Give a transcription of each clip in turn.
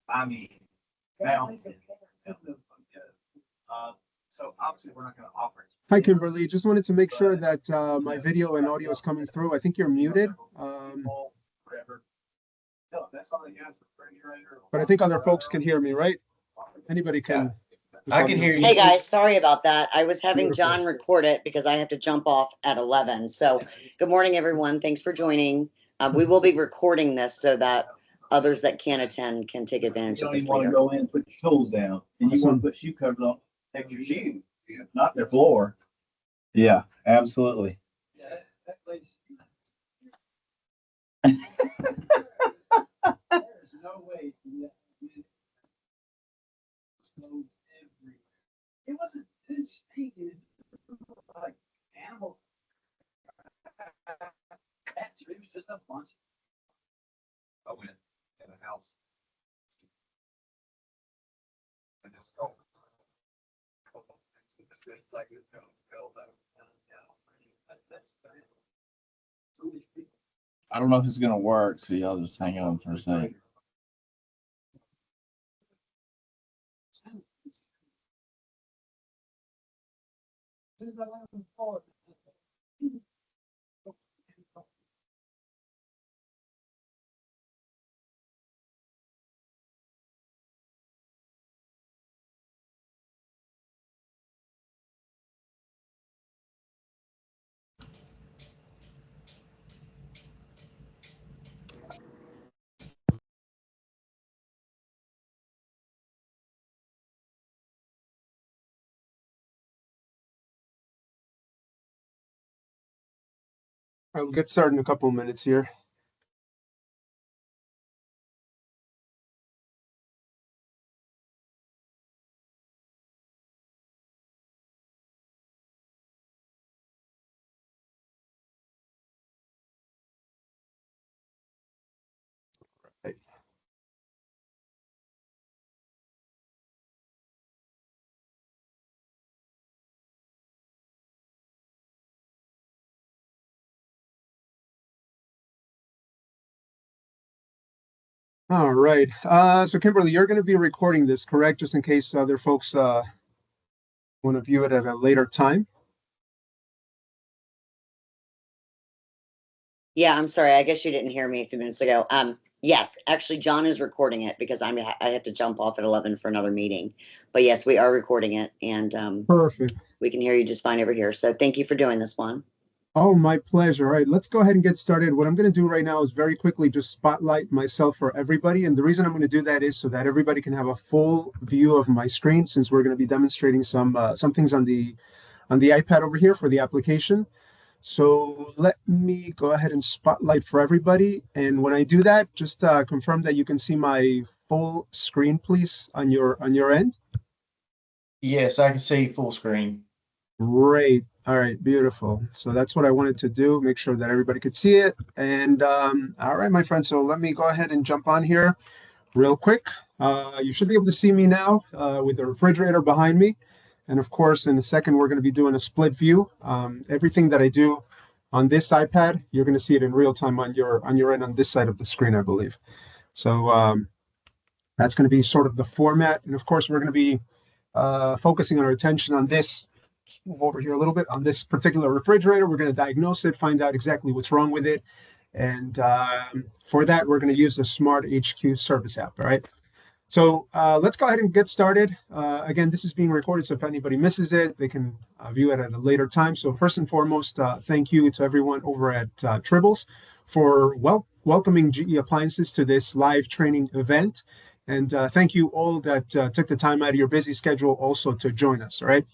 I mean, now, so obviously we're not going to offer it. Hi, Kimberly. Just wanted to make sure that my video and audio is coming through. I think you're muted. But I think other folks can hear me, right? Anybody can. I can hear you. Hey guys, sorry about that. I was having Beautiful. John record it because I have to jump off at 11. So good morning, everyone. Thanks for joining. We will be recording this so that others that can attend can take advantage You of don't this even want to later. go in and put your toes down, and you want to put shoe covers on, take your shoe, not their floor. Yeah, absolutely. Yeah, that place. There's no way. It wasn't. It didn't stink. It like animals. Cats. It was just a bunch. I went in a house. I just I don't know if this is gonna work, so y'all just hang on for a second. All right, we'll get started in a couple of minutes here. Right. All right. So Kimberly, you're going to be recording this, correct? Just in case other folks want to view it at a later time. Yeah, I'm sorry. I guess you didn't hear me a few minutes ago. Yes, actually, John is recording it because I have to jump off at 11 for another meeting. But yes, we are recording it, and Perfect. we can hear you just fine over here. So thank you for doing this one. Oh, my pleasure. All right, let's go ahead and get started. What I'm going to do right now is very quickly just spotlight myself for everybody. And the reason I'm going to do that is so that everybody can have a full view of my screen, since we're going to be demonstrating some things on the iPad over here for the application. So let me go ahead and spotlight for everybody. And when I do that, just confirm that you can see my full screen, please, on your end. Yes, I can see full screen. Great. All right, beautiful. So that's what I wanted to do, make sure that everybody could see it. And all right, my friends, so let me go ahead and jump on here real quick. You should be able to see me now with the refrigerator behind me. And of course, in a second, we're going to be doing a split view. Everything that I do on this iPad, you're going to see it in real time on your end on this side of the screen, I believe. So that's going to be sort of the format. And of course, we're going to be focusing our attention on this. Move over here a little bit on this particular refrigerator. We're going to diagnose it, find out exactly what's wrong with it. And for that, we're going to use the SmartHQ Service app. All right. So let's go ahead and get started. Again, this is being recorded, so if anybody misses it, they can view it at a later time. So first and foremost, thank you to everyone over at Tribbles for welcoming GE Appliances to this live training event. And thank you all that took the time out of your busy schedule also to join us. All right.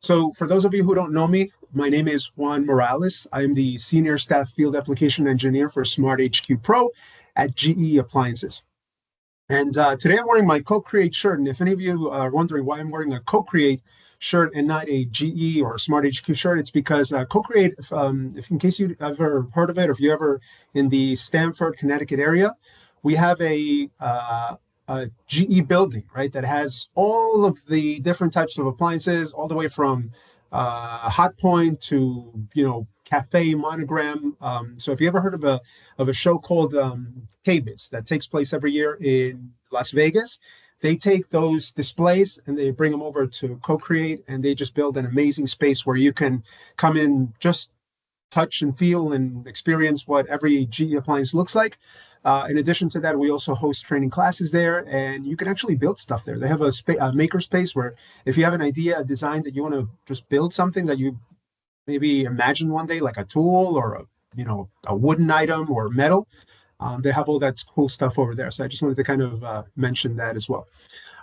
So for those of you who don't know me, my name is Juan Morales. I am the Senior Staff Field Application Engineer for SmartHQ Pro at GE Appliances. And today I'm wearing my Co-Create shirt. And if any of you are wondering why I'm wearing a Co-Create shirt and not a GE or SmartHQ shirt, it's because Co-Create, if in case you've ever heard of it, or if you're ever in the Stamford, Connecticut area, we have a GE building, right, that has all of the different types of appliances, all the way from Hot Point to, Cafe Monogram. So if you ever heard of a show called KBIS that takes place every year in Las Vegas, they take those displays and they bring them over to Co-Create, and they just build an amazing space where you can come in, just touch and feel and experience what every GE appliance looks like. In addition to that, we also host training classes there, and you can actually build stuff there. They have a maker space where if you have an idea, a design that you want to just build something that you maybe imagine one day, like a tool or a wooden item or metal, they have all that cool stuff over there. So I just wanted to kind of mention that as well.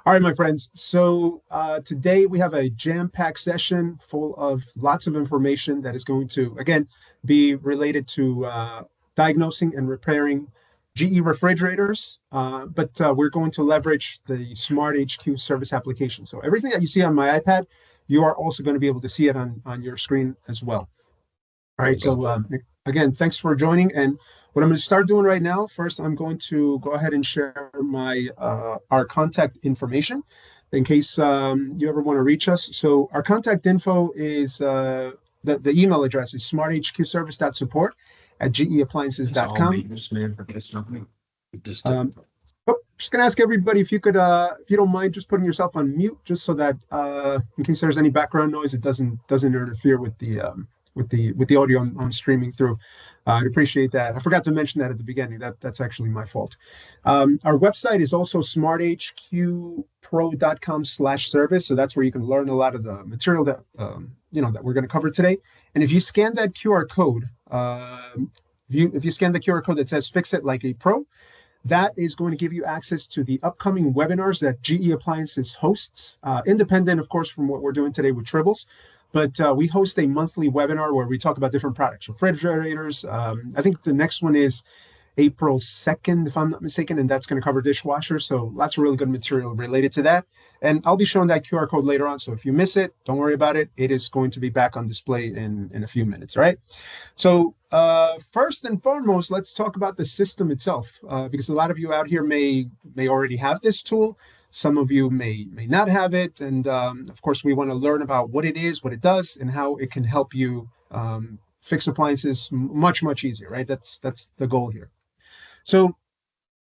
All right, my friends. So today we have a jam-packed session full of lots of information that is going to, again, be related to diagnosing and repairing GE refrigerators, but we're going to leverage the SmartHQ Service application. So everything that you see on my iPad, you are also going to be able to see it on your screen as well. All right, so again, thanks for joining. And what I'm going to start doing right now, first, I'm going to go ahead and share our contact information in case you ever want to reach us. So our contact info is the email address is smarthqservice.support@geappliances.com. Just going to ask everybody if you could, if you don't mind, just putting yourself on mute, just so that in case there's any background noise, it doesn't interfere with the audio I'm streaming through. I'd appreciate that. I forgot to mention that at the beginning. That's actually my fault. Our website is also smarthqpro.com/service. So that's where you can learn a lot of the material that that we're going to cover today. And if you scan that QR code, if you scan the QR code that says "Fix It Like a Pro," that is going to give you access to the upcoming webinars that GE Appliances hosts, independent, of course, from what we're doing today with Tribbles. But we host a monthly webinar where we talk about different products, refrigerators. I think the next one is April 2nd, if I'm not mistaken, and that's going to cover dishwashers. So lots of really good material related to that. And I'll be showing that QR code later on. So if you miss it, don't worry about it. It is going to be back on display in a few minutes, all right? So first and foremost, let's talk about the system itself, because a lot of you out here may already have this tool. Some of you may not have it. And of course, we want to learn about what it is, what it does, and how it can help you fix appliances much, much easier, right? That's the goal here. So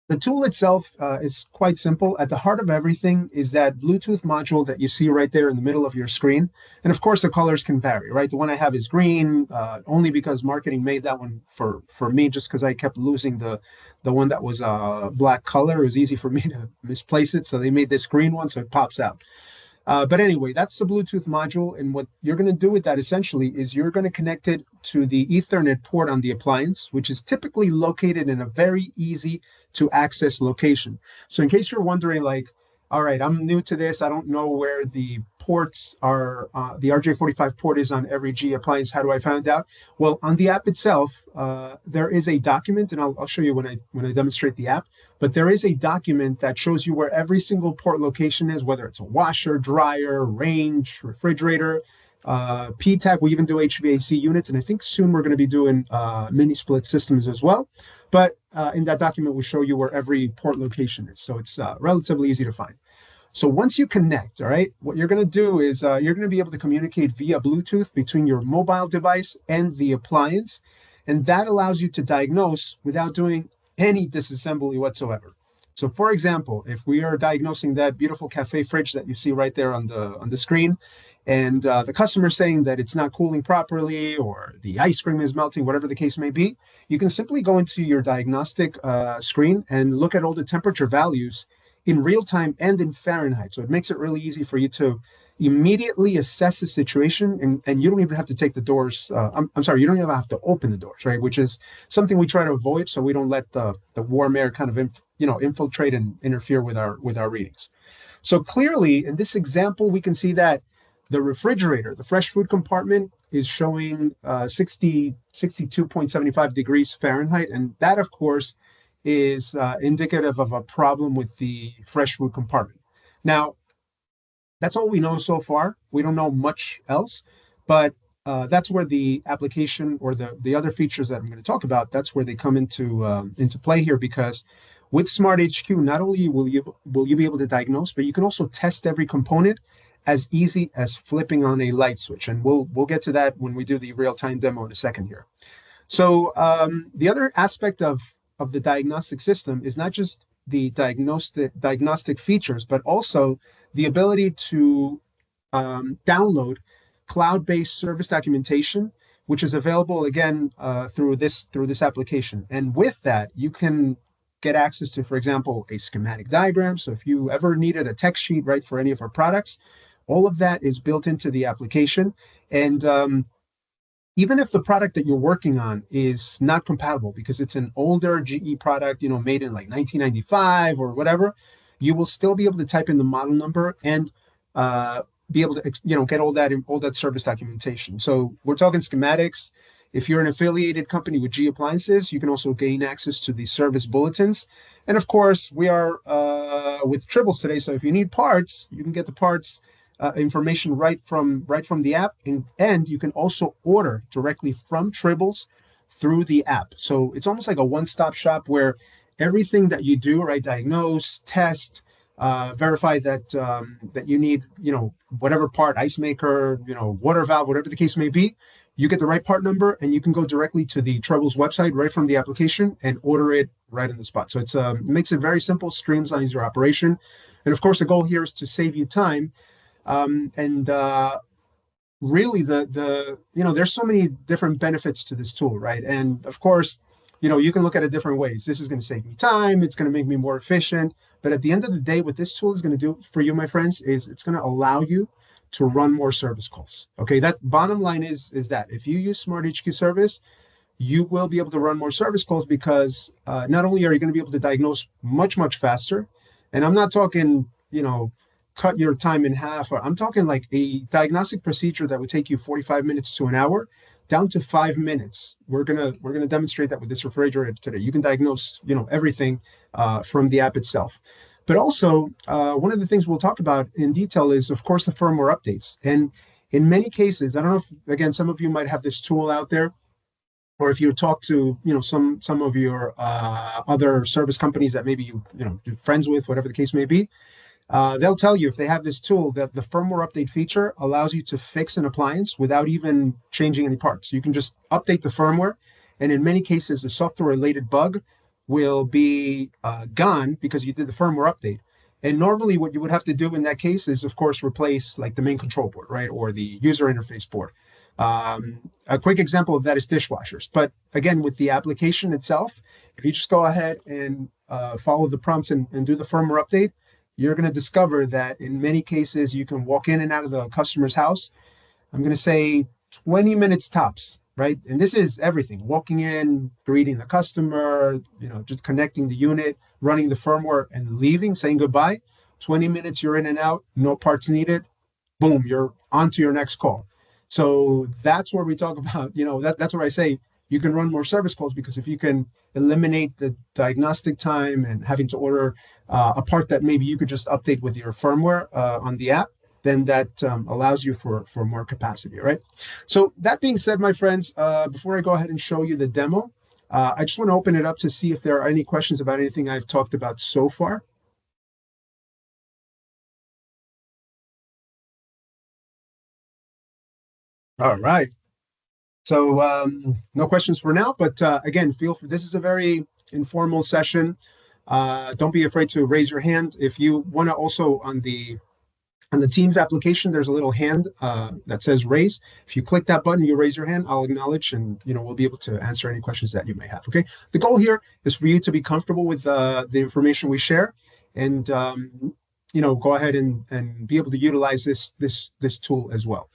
the tool itself is quite simple. At the heart of everything is that Bluetooth module that you see right there in the middle of your screen. And of course, the colors can vary, right? The one I have is green, only because marketing made that one for me, just because I kept losing the one that was black color. It was easy for me to misplace it. So they made this green one, so it pops out. But anyway, that's the Bluetooth module. And what you're going to do with that essentially is you're going to connect it to the Ethernet port on the appliance, which is typically located in a very easy to access location. So in case you're wondering, like, all right, I'm new to this, I don't know where the ports are, the RJ45 port is on every GE appliance, how do I find out? Well, on the app itself, there is a document, and I'll show you when I demonstrate the app, but there is a document that shows you where every single port location is, whether it's a washer, dryer, range, refrigerator, PTAC. We even do HVAC units, and I think soon we're going to be doing mini split systems as well. But in that document, we show you where every port location is. So it's relatively easy to find. So once you connect, all right, what you're going to do is you're going to be able to communicate via Bluetooth between your mobile device and the appliance. And that allows you to diagnose without doing any disassembly whatsoever. So for example, if we are diagnosing that beautiful cafe fridge that you see right there on the screen, and the customer saying that it's not cooling properly or the ice cream is melting, whatever the case may be, you can simply go into your diagnostic screen and look at all the temperature values in real time and in Fahrenheit. So it makes it really easy for you to immediately assess the situation, and you don't even have to take the doors. I'm sorry, you don't even have to open the doors, right? Which is something we try to avoid, so we don't let the warm air kind of infiltrate and interfere with our readings. So clearly, in this example, we can see that the refrigerator, the fresh food compartment, is showing 62.75 degrees Fahrenheit, and that, of course, is indicative of a problem with the fresh food compartment. Now, that's all we know so far. We don't know much else, but that's where the application or the other features that I'm going to talk about, that's where they come into play here, because with SmartHQ, not only will you be able to diagnose, but you can also test every component as easy as flipping on a light switch. And we'll get to that when we do the real-time demo in a second here. So the other aspect of the diagnostic system is not just the diagnostic features, but also the ability to download cloud-based service documentation, which is available again through this application. And with that, you can get access to, for example, a schematic diagram. So if you ever needed a tech sheet, right, for any of our products, all of that is built into the application. And even if the product that you're working on is not compatible because it's an older GE product, made in like 1995 or whatever, you will still be able to type in the model number and be able to, get all that service documentation. So we're talking schematics. If you're an affiliated company with G Appliances, you can also gain access to the service bulletins. And of course, we are with Tribbles today. So if you need parts, you can get the parts information right from the app, and you can also order directly from Tribbles through the app. So it's almost like a one-stop shop where everything that you do, right, diagnose, test, verify that that you need, whatever part, ice maker, water valve, whatever the case may be, you get the right part number and you can go directly to the Tribbles website right from the application and order it right on the spot. So it makes it very simple, streamlines your operation. And of course, the goal here is to save you time. Really there's so many different benefits to this tool, right? And of course, you can look at it different ways. This is going to save me time. It's going to make me more efficient. But at the end of the day, what this tool is going to do for you, my friends, is it's going to allow you to run more service calls. Okay, that bottom line is that if you use SmartHQ Service, you will be able to run more service calls because not only are you going to be able to diagnose much, much faster, and I'm not talking, cut your time in half, or I'm talking like a diagnostic procedure that would take you 45 minutes to an hour down to 5 minutes. We're gonna demonstrate that with this refrigerator today. You can diagnose, everything from the app itself. But also, one of the things we'll talk about in detail is, of course, the firmware updates. And in many cases, I don't know if, again, some of you might have this tool out there, or if you talk to, some of your other service companies that maybe you're friends with, whatever the case may be, they'll tell you if they have this tool that the firmware update feature allows you to fix an appliance without even changing any parts. You can just update the firmware, and in many cases, the software-related bug will be gone because you did the firmware update. And normally what you would have to do in that case is, of course, replace like the main control board, right? Or the user interface board. A quick example of that is dishwashers. But again, with the application itself, if you just go ahead and follow the prompts and do the firmware update, you're going to discover that in many cases, you can walk in and out of the customer's house. I'm going to say 20 minutes tops, right? And this is everything: walking in, greeting the customer, just connecting the unit, running the firmware, and leaving, saying goodbye. 20 minutes, you're in and out, no parts needed. Boom, you're on to your next call. So that's where we talk about, that's where I say you can run more service calls, because if you can eliminate the diagnostic time and having to order a part that maybe you could just update with your firmware on the app, then that allows you for more capacity, right? So that being said, my friends, before I go ahead and show you the demo, I just want to open it up to see if there are any questions about anything I've talked about so far. All right. So no questions for now, but again, feel free. This is a very informal session. Don't be afraid to raise your hand. If you want to also on the Teams application, there's a little hand that says raise. If you click that button, you raise your hand, I'll acknowledge, and we'll be able to answer any questions that you may have. Okay. The goal here is for you to be comfortable with the information we share, and go ahead and be able to utilize this tool as well.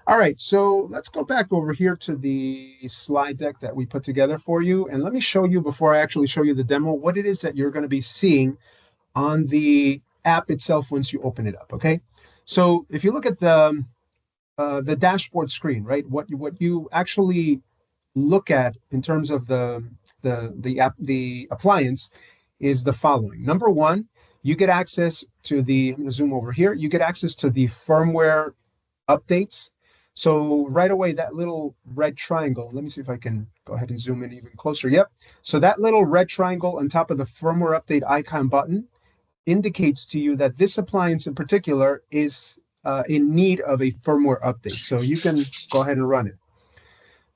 All right, so let's go back over here to the slide deck that we put together for you. And let me show you, before I actually show you the demo, what it is that you're going to be seeing on the app itself once you open it up, okay? So if you look at the dashboard screen, right, what you actually look at in terms of the appliance is the following. Number one, you get access to the, I'm going to zoom over here, you get access to the firmware updates. So right away, that little red triangle, let me see if I can go ahead and zoom in even closer. Yep. So that little red triangle on top of the firmware update icon button indicates to you that this appliance in particular is in need of a firmware update. So you can go ahead and run it.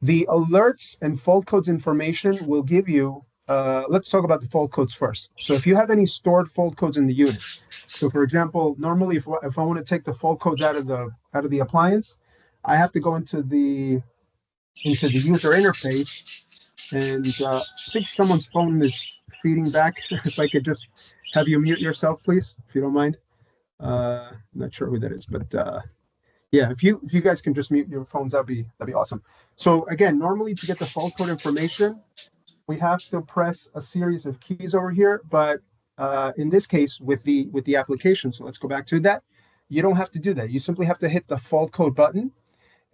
The alerts and fault codes information will give you, let's talk about the fault codes first. So if you have any stored fault codes in the unit, so for example, normally if I want to take the fault codes out of the appliance, I have to go into the user interface, and I think someone's phone is feeding back. If I could just have you mute yourself, please, if you don't mind. I'm not sure who that is, but yeah, if you guys can just mute your phones, that'd be awesome. So again, normally to get the fault code information, we have to press a series of keys over here, but in this case with the application, so let's go back to that. You don't have to do that. You simply have to hit the fault code button.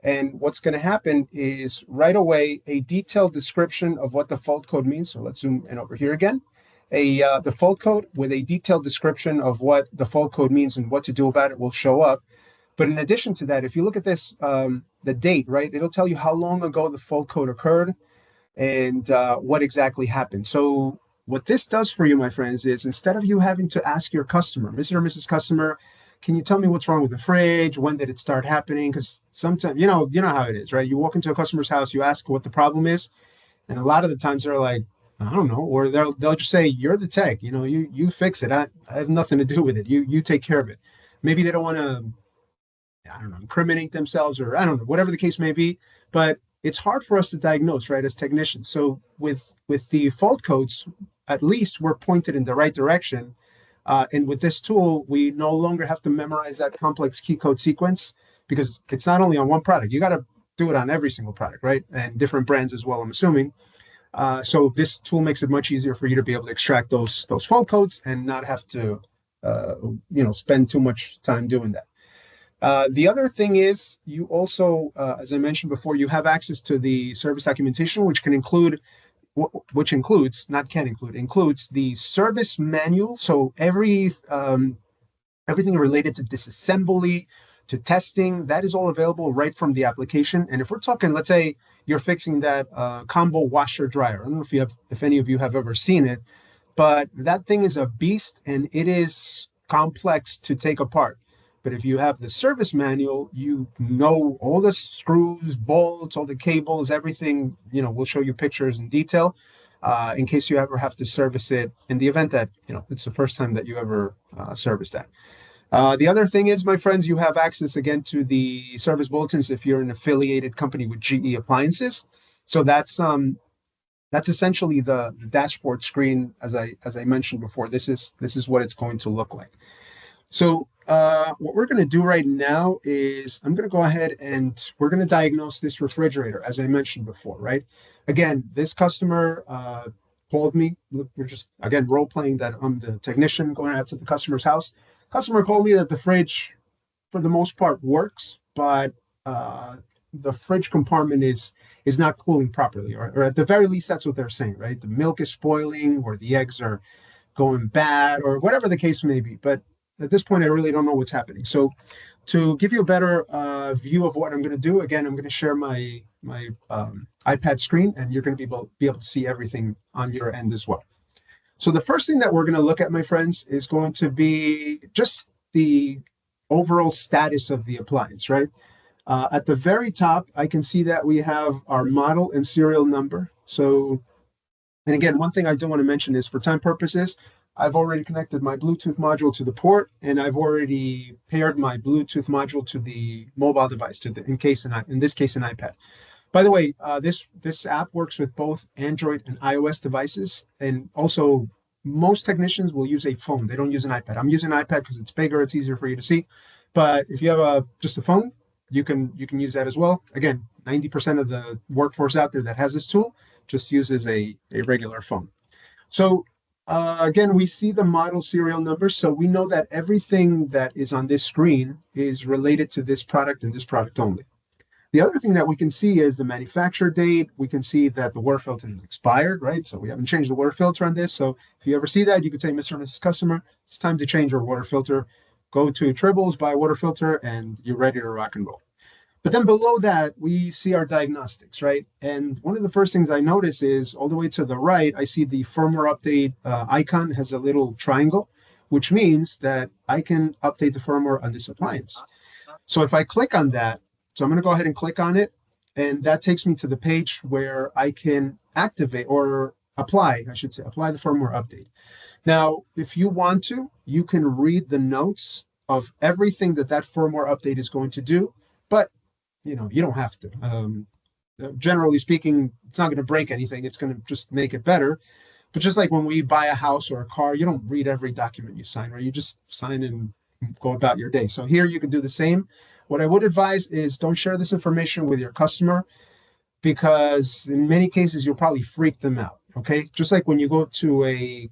And what's going to happen is right away, a detailed description of what the fault code means. So let's zoom in over here again. The fault code with a detailed description of what the fault code means and what to do about it will show up. But in addition to that, if you look at this, the date, right, it'll tell you how long ago the fault code occurred and what exactly happened. So what this does for you, my friends, is instead of you having to ask your customer, Mr. or Mrs. Customer, can you tell me what's wrong with the fridge? When did it start happening? Because sometimes, you know how it is, right? You walk into a customer's house, you ask what the problem is, and a lot of the times they're like, I don't know, or they'll just say, you're the tech, you fix it. I have nothing to do with it. You take care of it. Maybe they don't want to, I don't know, incriminate themselves, or I don't know, whatever the case may be. But it's hard for us to diagnose, right, as technicians. So with the fault codes, at least we're pointed in the right direction. And with this tool, we no longer have to memorize that complex key code sequence, because it's not only on one product. You got to do it on every single product, right? And different brands as well, I'm assuming. So this tool makes it much easier for you to be able to extract those fault codes and not have to, spend too much time doing that. The other thing is you also, as I mentioned before, you have access to the service documentation, which includes the service manual. So everything related to disassembly, to testing, that is all available right from the application. And if we're talking, let's say you're fixing that combo washer dryer. I don't know if any of you have ever seen it, but that thing is a beast and it is complex to take apart. But if you have the service manual, you know all the screws, bolts, all the cables, everything, we'll show you pictures in detail in case you ever have to service it in the event that, it's the first time that you ever service that. The other thing is, my friends, you have access again to the service bulletins if you're an affiliated company with GE appliances. So that's essentially the dashboard screen, as I mentioned before. This is what it's going to look like. So what we're going to do right now is I'm going to go ahead and we're going to diagnose this refrigerator, as I mentioned before, right? Again, this customer called me. We're just, again, role playing that I'm the technician going out to the customer's house. Customer called me that the fridge, for the most part, works, but the fridge compartment is not cooling properly, or at the very least, that's what they're saying, right? The milk is spoiling, or the eggs are going bad, or whatever the case may be. But at this point, I really don't know what's happening. So to give you a better view of what I'm going to do, again, I'm going to share my iPad screen, and you're going to be able to see everything on your end as well. So the first thing that we're going to look at, my friends, is going to be just the overall status of the appliance, right? At the very top, I can see that we have our model and serial number. So, and again, one thing I do want to mention is for time purposes, I've already connected my Bluetooth module to the port, and I've already paired my Bluetooth module to the mobile device, in this case, an iPad. By the way, this app works with both Android and iOS devices, and also most technicians will use a phone. They don't use an iPad. I'm using an iPad because it's bigger, it's easier for you to see. But if you have just a phone, you can use that as well. Again, 90% of the workforce out there that has this tool just uses a regular phone. So again, we see the model serial number, so we know that everything that is on this screen is related to this product and this product only. The other thing that we can see is the manufacture date. We can see that the water filter is expired, right? So we haven't changed the water filter on this. So if you ever see that, you could say, Mr. and Mrs. Customer, it's time to change your water filter. Go to Tribbles, buy a water filter, and you're ready to rock and roll. But then below that, we see our diagnostics, right? And one of the first things I notice is all the way to the right, I see the firmware update icon has a little triangle, which means that I can update the firmware on this appliance. So if I click on that, so I'm going to go ahead and click on it, and that takes me to the page where I can activate or apply, I should say, apply the firmware update. Now, if you want to, you can read the notes of everything that that firmware update is going to do, but you don't have to. Generally speaking, it's not going to break anything. It's going to just make it better. But just like when we buy a house or a car, you don't read every document you sign, right? You just sign and go about your day. So here you can do the same. What I would advise is don't share this information with your customer, because in many cases you'll probably freak them out. Okay, just like when you go to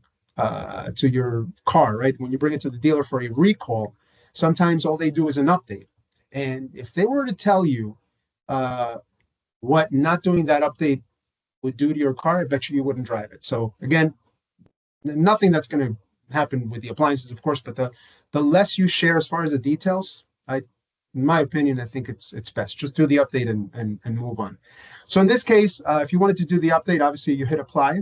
your car, right? When you bring it to the dealer for a recall, sometimes all they do is an update. And if they were to tell you what not doing that update would do to your car, I bet you wouldn't drive it. So again, nothing that's going to happen with the appliances, of course, but the less you share as far as the details, in my opinion, I think it's best. Just do the update and move on. So in this case, if you wanted to do the update, obviously you hit apply,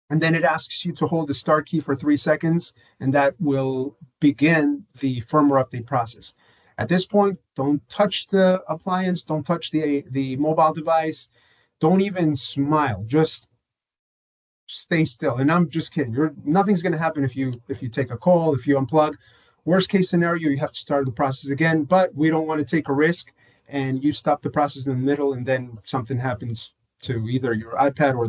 and then it asks you to hold the start key for 3 seconds, and that will begin the firmware update process. At this point, don't touch the appliance, don't touch the mobile device, don't even smile. Just stay still. And I'm just kidding. Nothing's going to happen if you take a call, if you unplug. Worst case scenario, you have to start the process again, but we don't want to take a risk and you stop the process in the middle and then something happens to either your iPad or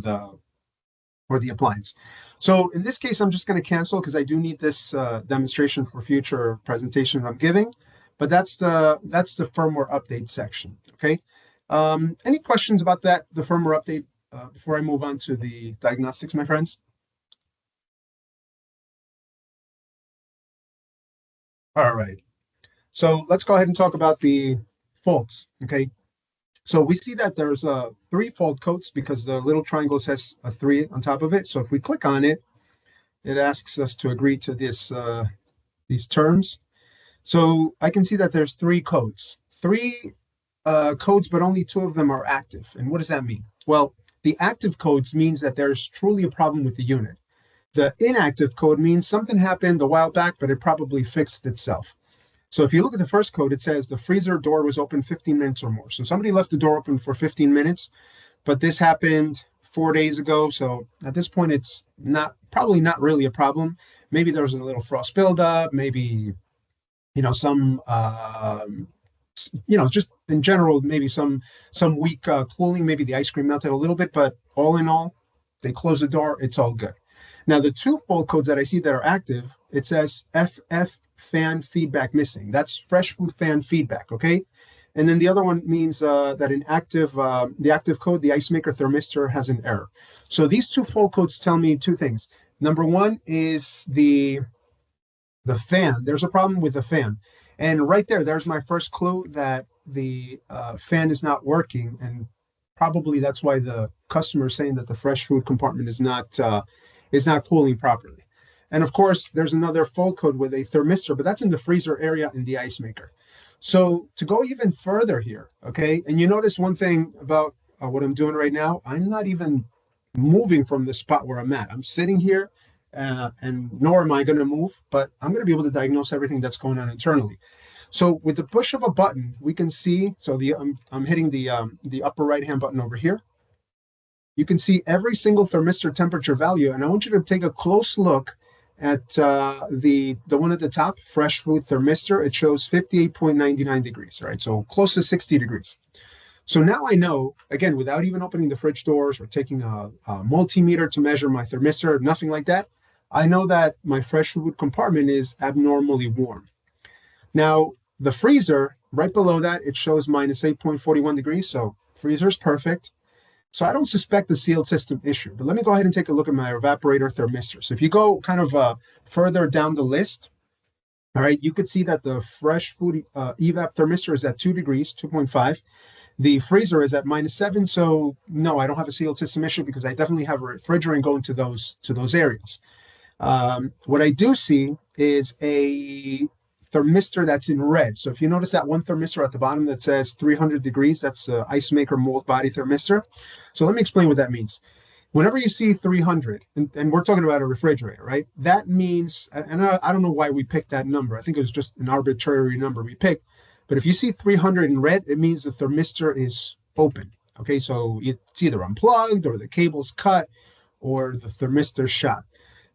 the appliance. So in this case, I'm just going to cancel because I do need this demonstration for future presentations I'm giving. But that's the firmware update section. Okay. Any questions about that, the firmware update, before I move on to the diagnostics, my friends? All right. So let's go ahead and talk about the faults. Okay. So we see that there's 3 fault codes because the little triangle has a 3 on top of it. So if we click on it, it asks us to agree to these terms. So I can see that there's 3 codes. 3 codes, but only 2 of them are active. And what does that mean? Well, the active codes means that there's truly a problem with the unit. The inactive code means something happened a while back, but it probably fixed itself. So if you look at the first code, it says the freezer door was open 15 minutes or more. So somebody left the door open for 15 minutes, but this happened 4 days ago. So at this point, it's probably not really a problem. Maybe there was a little frost buildup, maybe, some, just in general, maybe some weak cooling, maybe the ice cream melted a little bit, but all in all, they closed the door, it's all good. Now, the 2 fault codes that I see that are active, it says FF fan feedback missing. That's fresh food fan feedback, okay? And then the other one means that the active code, the ice maker thermistor has an error. So these 2 fault codes tell me 2 things. Number 1 is the fan. There's a problem with the fan. And right there's my first clue that the fan is not working. And probably that's why the customer is saying that the fresh food compartment is not cooling properly. And of course, there's another fault code with a thermistor, but that's in the freezer area in the ice maker. So to go even further here, okay, and you notice one thing about what I'm doing right now, I'm not even moving from the spot where I'm at. I'm sitting here and nor am I going to move, but I'm going to be able to diagnose everything that's going on internally. So with the push of a button, we can see, so I'm hitting the upper right-hand button over here. You can see every single thermistor temperature value, and I want you to take a close look at the one at the top, fresh food thermistor. It shows 58.99 degrees, right? So close to 60 degrees. So now I know, again, without even opening the fridge doors or taking a multimeter to measure my thermistor, nothing like that, I know that my fresh food compartment is abnormally warm. Now, the freezer, right below that, it shows minus 8.41 degrees, so freezer's perfect. So I don't suspect the sealed system issue, but let me go ahead and take a look at my evaporator thermistor. So if you go kind of further down the list, all right, you could see that the fresh food evap thermistor is at 2 degrees, 2.5. The freezer is at minus 7. So no, I don't have a sealed system issue because I definitely have a refrigerant going to those areas. What I do see is a thermistor that's in red. So if you notice that one thermistor at the bottom that says 300 degrees, that's the ice maker mold body thermistor. So let me explain what that means. Whenever you see 300, and we're talking about a refrigerator, right? That means, and I don't know why we picked that number. I think it was just an arbitrary number we picked, But if you see 300 in red, it means the thermistor is open. Okay, so it's either unplugged or the cable's cut or the thermistor shot.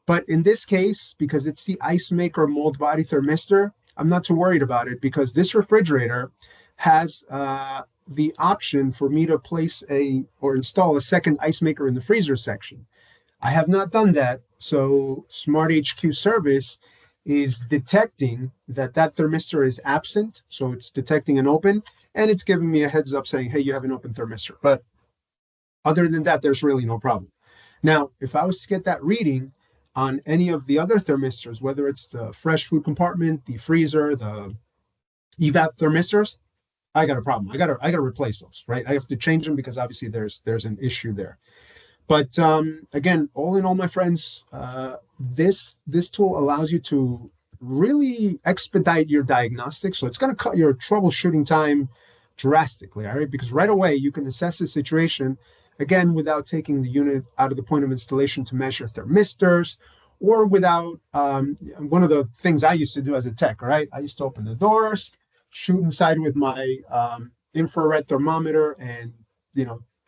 But in this case, because it's the ice maker mold body thermistor, I'm not too worried about it because this refrigerator has the option for me to place or install a second ice maker in the freezer section. I have not done that. So SmartHQ Service is detecting that thermistor is absent. So it's detecting an open, and it's giving me a heads up saying, hey, you have an open thermistor. But other than that, there's really no problem. Now, if I was to get that reading on any of the other thermistors, whether it's the fresh food compartment, the freezer, the evap thermistors, I got a problem. I gotta replace those, right? I have to change them because obviously there's an issue there. But again, all in all, my friends, this tool allows you to really expedite your diagnostics. So it's going to cut your troubleshooting time drastically, all right? Because right away you can assess the situation, again, without taking the unit out of the point of installation to measure thermistors, or without, one of the things I used to do as a tech, right? I used to open the doors, shoot inside with my infrared thermometer and,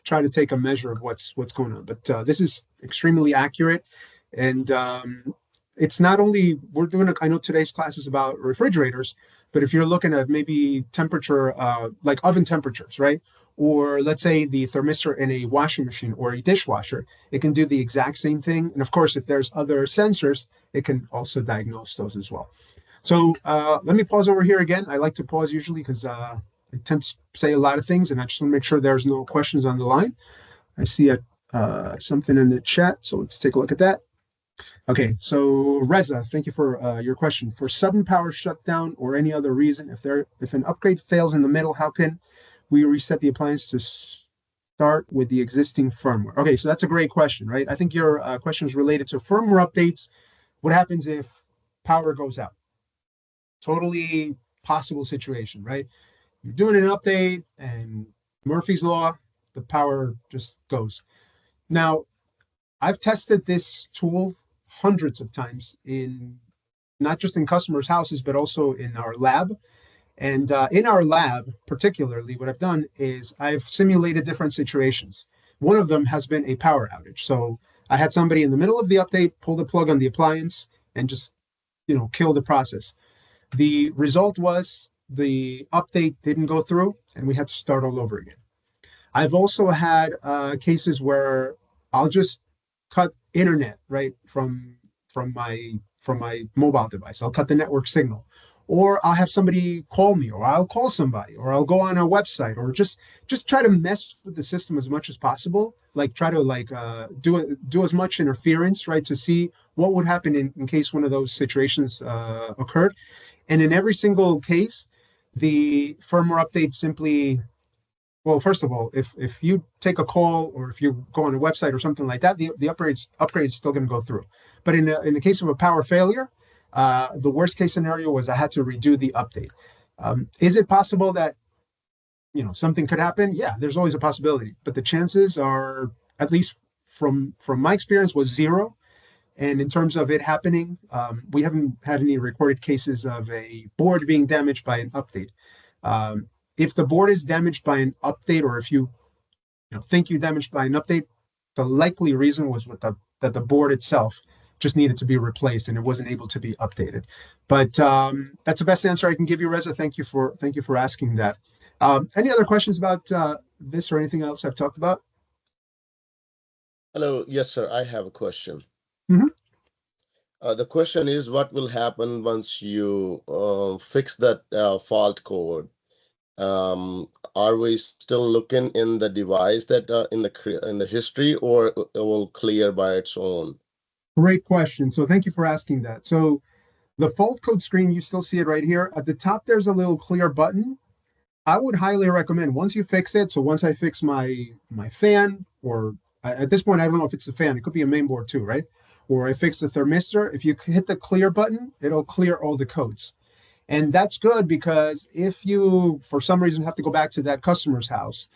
try to take a measure of what's going on. But this is extremely accurate. And it's not only, I know today's class is about refrigerators, but if you're looking at maybe temperature, like oven temperatures, right? Or let's say the thermistor in a washing machine or a dishwasher, it can do the exact same thing. And of course, if there's other sensors, it can also diagnose those as well. So let me pause over here again. I like to pause usually because I tend to say a lot of things, and I just want to make sure there's no questions on the line. I see something in the chat, so let's take a look at that. Okay, so Reza, thank you for your question. For sudden power shutdown or any other reason, if an upgrade fails in the middle, how can we reset the appliance to start with the existing firmware? Okay, so that's a great question, right? I think your question is related to firmware updates. What happens if power goes out? Totally possible situation, right? You're doing an update and Murphy's Law, the power just goes. Now, I've tested this tool hundreds of times not just in customers' houses, but also in our lab. And in our lab, particularly, what I've done is I've simulated different situations. One of them has been a power outage. So I had somebody in the middle of the update pull the plug on the appliance and just, kill the process. The result was the update didn't go through and we had to start all over again. I've also had cases where I'll just cut internet right from my mobile device. I'll cut the network signal, or I'll have somebody call me, or I'll call somebody, or I'll go on a website, or just try to mess with the system as much as possible. Like try to do as much interference, right, to see what would happen in case one of those situations occurred. And in every single case, the firmware update simply, well, first of all, if you take a call or if you go on a website or something like that, the upgrade is still going to go through. But in the case of a power failure, the worst case scenario was I had to redo the update. Is it possible that something could happen? Yeah, there's always a possibility, but the chances are, at least from my experience, was zero. And in terms of it happening, we haven't had any recorded cases of a board being damaged by an update. If the board is damaged by an update, or if you think you damaged by an update, the likely reason was that the board itself just needed to be replaced and it wasn't able to be updated. But that's the best answer I can give you, Reza. Thank you for asking that. Any other questions about this or anything else I've talked about? Hello, yes, sir. I have a question. Mm-hmm. The question is, what will happen once you fix that fault code? Are we still looking in the device that in the history, or it will clear by its own? Great question. So thank you for asking that. So the fault code screen, you still see it right here. At the top, there's a little clear button. I would highly recommend once you fix it. So once I fix my fan, or at this point, I don't know if it's the fan. It could be a main board too, right? Or I fix the thermistor. If you hit the clear button, it'll clear all the codes. And that's good because if you, for some reason, have to go back to that customer's house,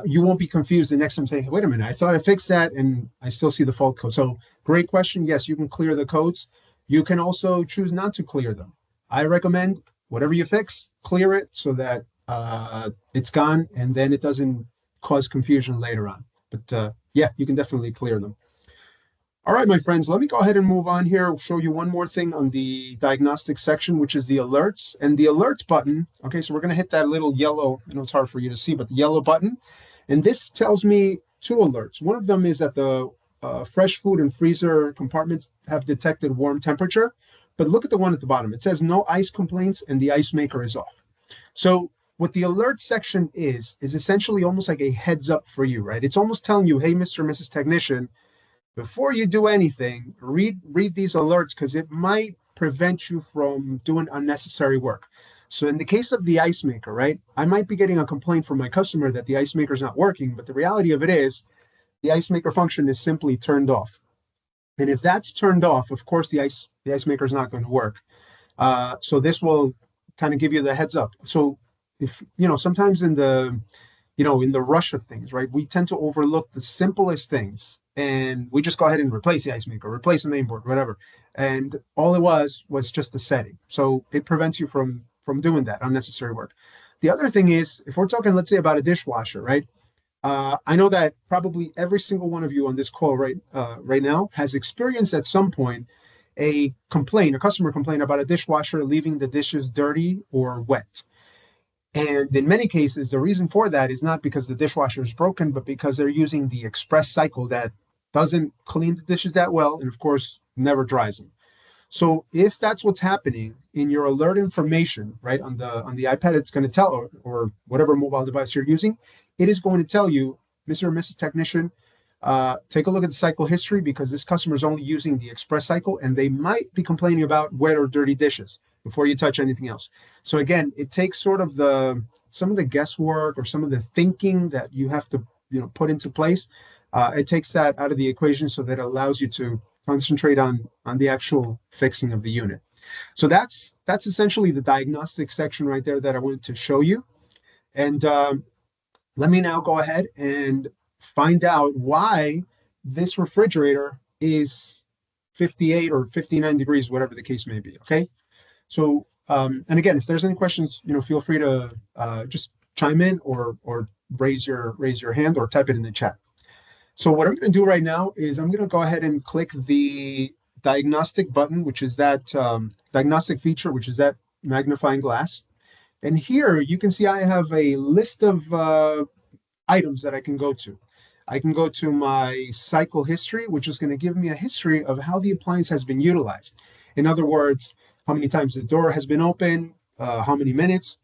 you won't be confused the next time saying, hey, wait a minute, I thought I fixed that and I still see the fault code. So great question. Yes, you can clear the codes. You can also choose not to clear them. I recommend whatever you fix, clear it so that it's gone, and then it doesn't cause confusion later on. But yeah, you can definitely clear them. All right, my friends, let me go ahead and move on here. I'll show you one more thing on the diagnostic section, which is the alerts. And the alerts button, okay, so we're going to hit that little yellow, I know it's hard for you to see, but the yellow button. And this tells me two alerts. One of them is that the fresh food and freezer compartments have detected warm temperature. But look at the one at the bottom. It says no ice complaints and the ice maker is off. So what the alert section is essentially almost like a heads up for you, right? It's almost telling you, hey, Mr. or Mrs. Technician, before you do anything, read these alerts because it might prevent you from doing unnecessary work. So in the case of the ice maker, right, I might be getting a complaint from my customer that the ice maker is not working, but the reality of it is the ice maker function is simply turned off. And if that's turned off, of course, the ice maker is not going to work. So this will kind of give you the heads up. So if, sometimes in the rush of things, right, we tend to overlook the simplest things and we just go ahead and replace the ice maker, replace the main board, whatever. And all it was just a setting. So it prevents you from doing that unnecessary work. The other thing is, if we're talking, let's say, about a dishwasher, right? I know that probably every single one of you on this call right now has experienced at some point a customer complaint about a dishwasher leaving the dishes dirty or wet. And in many cases, the reason for that is not because the dishwasher is broken, but because they're using the express cycle that doesn't clean the dishes that well, and of course, never dries them. So if that's what's happening in your alert information, right, on the iPad, it's going to tell, or whatever mobile device you're using, it is going to tell you, Mr. or Mrs. Technician, take a look at the cycle history because this customer is only using the express cycle and they might be complaining about wet or dirty dishes before you touch anything else. So again, it takes sort of some of the guesswork or some of the thinking that you have to put into place. It takes that out of the equation so that it allows you to concentrate on the actual fixing of the unit. So that's essentially the diagnostic section right there that I wanted to show you. And let me now go ahead and find out why this refrigerator is 58 or 59 degrees, whatever the case may be. Okay. So, and again, if there's any questions, feel free to just chime in or raise your hand or type it in the chat. So what I'm going to do right now is I'm going to go ahead and click the diagnostic button, which is that diagnostic feature, which is that magnifying glass. And here you can see I have a list of items that I can go to. I can go to my cycle history, which is going to give me a history of how the appliance has been utilized. In other words, how many times the door has been open, how many minutes.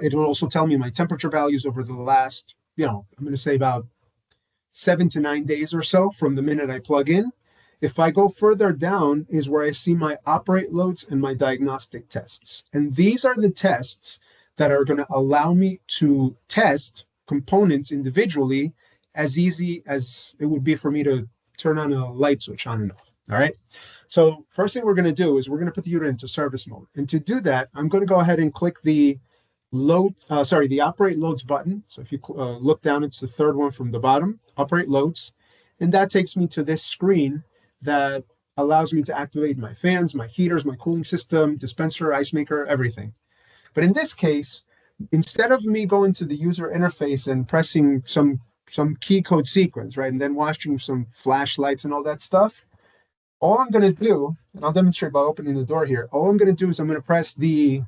It will also tell me my temperature values over the last, I'm going to say about 7 to 9 days or so from the minute I plug in. If I go further down is where I see my operate loads and my diagnostic tests. And these are the tests that are going to allow me to test components individually as easy as it would be for me to turn on a light switch on and off. All right. So first thing we're going to do is we're going to put the unit into service mode. And to do that, I'm going to go ahead and click the the operate loads button. So if you look down, it's the third one from the bottom, operate loads. And that takes me to this screen that allows me to activate my fans, my heaters, my cooling system, dispenser, ice maker, everything. But in this case, instead of me going to the user interface and pressing some key code sequence, right, and then watching some flashlights and all that stuff, all I'm going to do, and I'll demonstrate by opening the door here, all I'm going to do is I'm going to press let's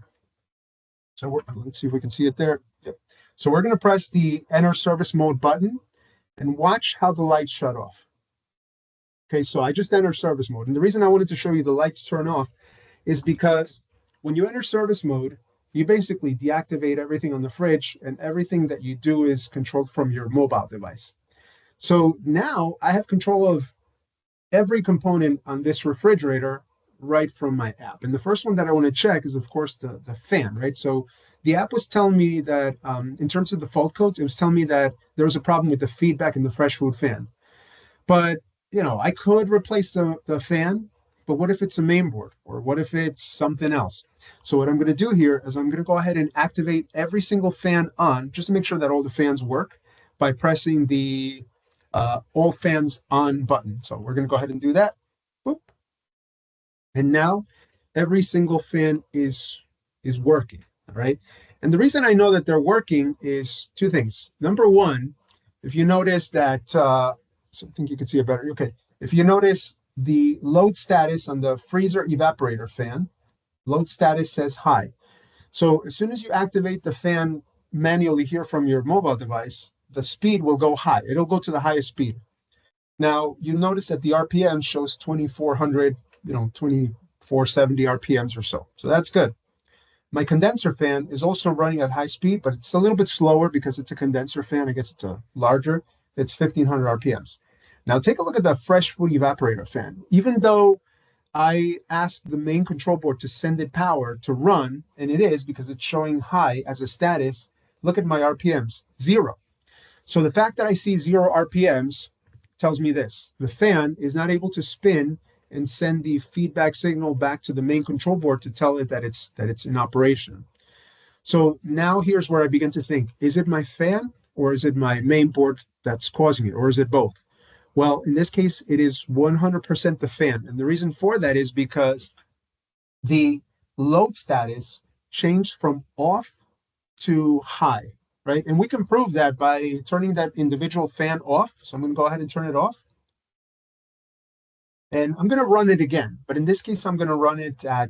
see if we can see it there. Yep. So we're going to press the enter service mode button and watch how the lights shut off. Okay, so I just entered service mode. And the reason I wanted to show you the lights turn off is because when you enter service mode, you basically deactivate everything on the fridge and everything that you do is controlled from your mobile device. So now I have control of every component on this refrigerator right from my app. And the first one that I want to check is, of course, the fan, right? So the app was telling me that in terms of the fault codes, it was telling me that there was a problem with the feedback in the fresh food fan. But, I could replace the fan, but what if it's a main board or what if it's something else? So what I'm going to do here is I'm going to go ahead and activate every single fan on just to make sure that all the fans work by pressing the all fans on button. So we're going to go ahead and do that. Boop. And now every single fan is is working, all right? And the reason I know that they're working is two things. Number one, if you notice that, so I think you can see it better. Okay, if you notice the load status on the freezer evaporator fan, load status says high. So as soon as you activate the fan manually here from your mobile device, the speed will go high. It'll go to the highest speed. Now, you notice that the RPM shows 2,400, 2,470 RPMs or so. So that's good. My condenser fan is also running at high speed, but it's a little bit slower because it's a condenser fan. I guess it's a larger. It's 1,500 RPMs. Now, take a look at the fresh food evaporator fan. Even though I asked the main control board to send it power to run, and it is because it's showing high as a status, look at my RPMs, 0. So the fact that I see 0 RPMs tells me this: the fan is not able to spin and send the feedback signal back to the main control board to tell it that it's in operation. So now here's where I begin to think: is it my fan or is it my main board that's causing it, or is it both? Well, in this case, it is 100% the fan, and the reason for that is because the load status changed from off to high, right? And we can prove that by turning that individual fan off. So I'm going to go ahead and turn it off. And I'm going to run it again. But in this case, I'm going to run it at,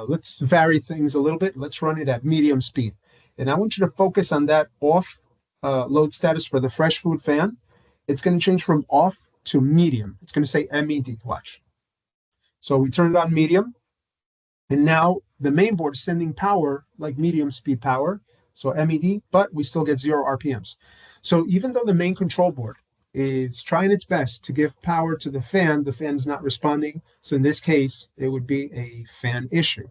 let's vary things a little bit. Let's run it at medium speed. And I want you to focus on that off load status for the fresh food fan. It's going to change from off to medium. It's going to say MED, watch. So we turn it on medium. And now the main board is sending power like medium speed power. So MED, but we still get 0 RPMs. So even though the main control board is trying its best to give power to the fan is not responding. So in this case, it would be a fan issue.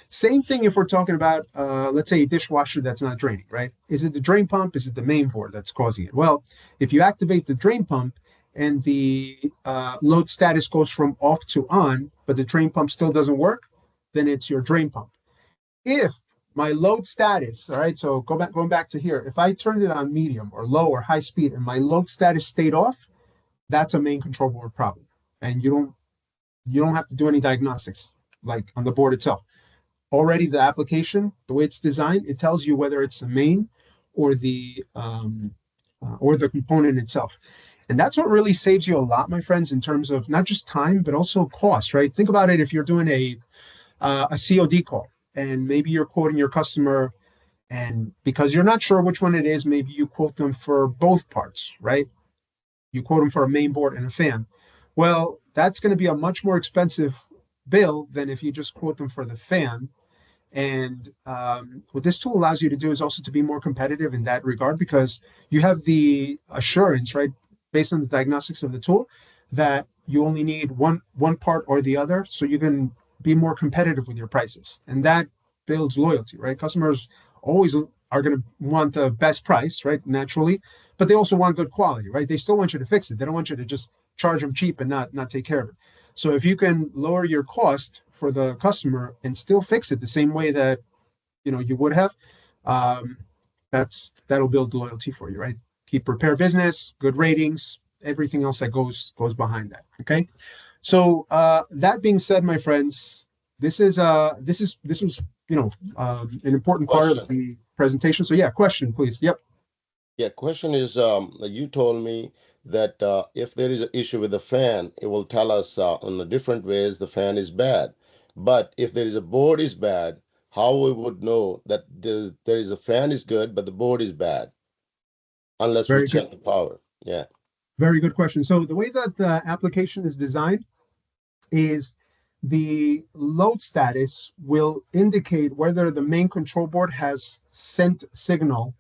Same thing if we're talking about, let's say, a dishwasher that's not draining, right? Is it the drain pump? Is it the main board that's causing it? Well, if you activate the drain pump and the load status goes from off to on, but the drain pump still doesn't work, then it's your drain pump. If my load status, all right, so going back to here, if I turned it on medium or low or high speed and my load status stayed off, that's a main control board problem. And you don't have to do any diagnostics like on the board itself. Already the application, the way it's designed, it tells you whether it's the main or the component itself. And that's what really saves you a lot, my friends, in terms of not just time, but also cost, right? Think about it if you're doing a COD call and maybe you're quoting your customer, and because you're not sure which one it is, maybe you quote them for both parts, right? You quote them for a main board and a fan. Well, that's going to be a much more expensive bill than if you just quote them for the fan. And what this tool allows you to do is also to be more competitive in that regard, because you have the assurance, right, based on the diagnostics of the tool, that you only need one part or the other, so you can be more competitive with your prices. And that builds loyalty, right? Customers always are going to want the best price, right, naturally, but they also want good quality, right? They still want you to fix it. They don't want you to just charge them cheap and not take care of it. So if you can lower your cost for the customer and still fix it the same way that you would have, that'll build loyalty for you, right? Keep repair business, good ratings, everything else that goes behind that. Okay. So that being said, my friends, this was an important part of the presentation. So yeah, question, please. Yep. Yeah, question is, you told me that if there is an issue with the fan, it will tell us in the different ways the fan is bad. But if there is a board is bad, how we would know that there is a fan is good, but the board is bad, unless we check the power. Yeah. Very good question. So the way that the application is designed is the load status will indicate whether the main control board has sent signal,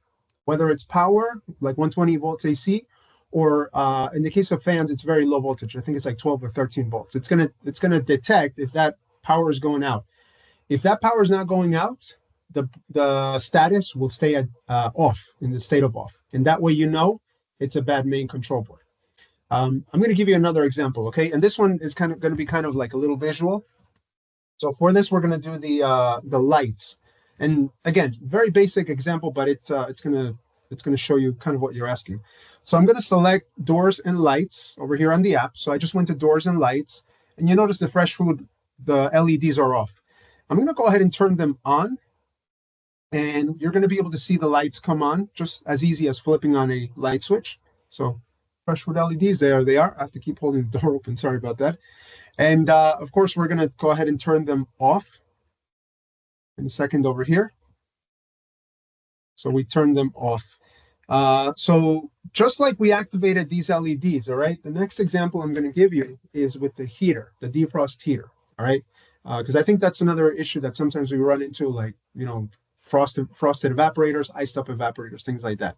whether it's power, like 120 volts AC, or in the case of fans, it's very low voltage. I think it's like 12 or 13 volts. It's gonna detect if that power is going out. If that power is not going out, the status will stay at off, in the state of off, and that way it's a bad main control board. I'm going to give you another example, okay? And this one is going to be kind of like a little visual. So for this, we're going to do the lights. And again, very basic example, but it's going to show you kind of what you're asking. So I'm going to select doors and lights over here on the app. So I just went to doors and lights, and you notice the fresh food, the LEDs are off. I'm going to go ahead and turn them on and you're going to be able to see the lights come on just as easy as flipping on a light switch. So Freshwood LEDs, there they are. I have to keep holding the door open. Sorry about that. And of course, we're going to go ahead and turn them off in a second over here. So we turn them off. So just like we activated these LEDs, all right, the next example I'm going to give you is with the heater, the defrost heater, all right? Because I think that's another issue that sometimes we run into, like, you know, frosted evaporators, iced up evaporators, things like that.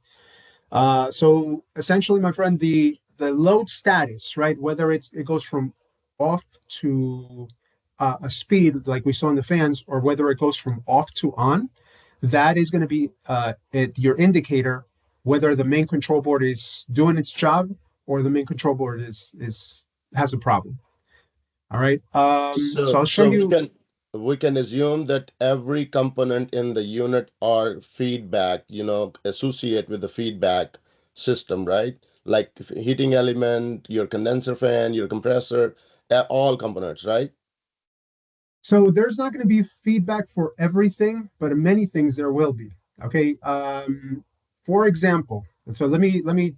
So essentially, my friend, the load status, right, whether it goes from off to a speed like we saw in the fans, or whether it goes from off to on, that is going to be your indicator whether the main control board is doing its job or the main control board has a problem. All right. So I'll show you. We can assume that every component in the unit are feedback, you know, associate with the feedback system, right? Like heating element, your condenser fan, your compressor, all components, right? So there's not going to be feedback for everything, but in many things there will be. Okay. For example, and so let me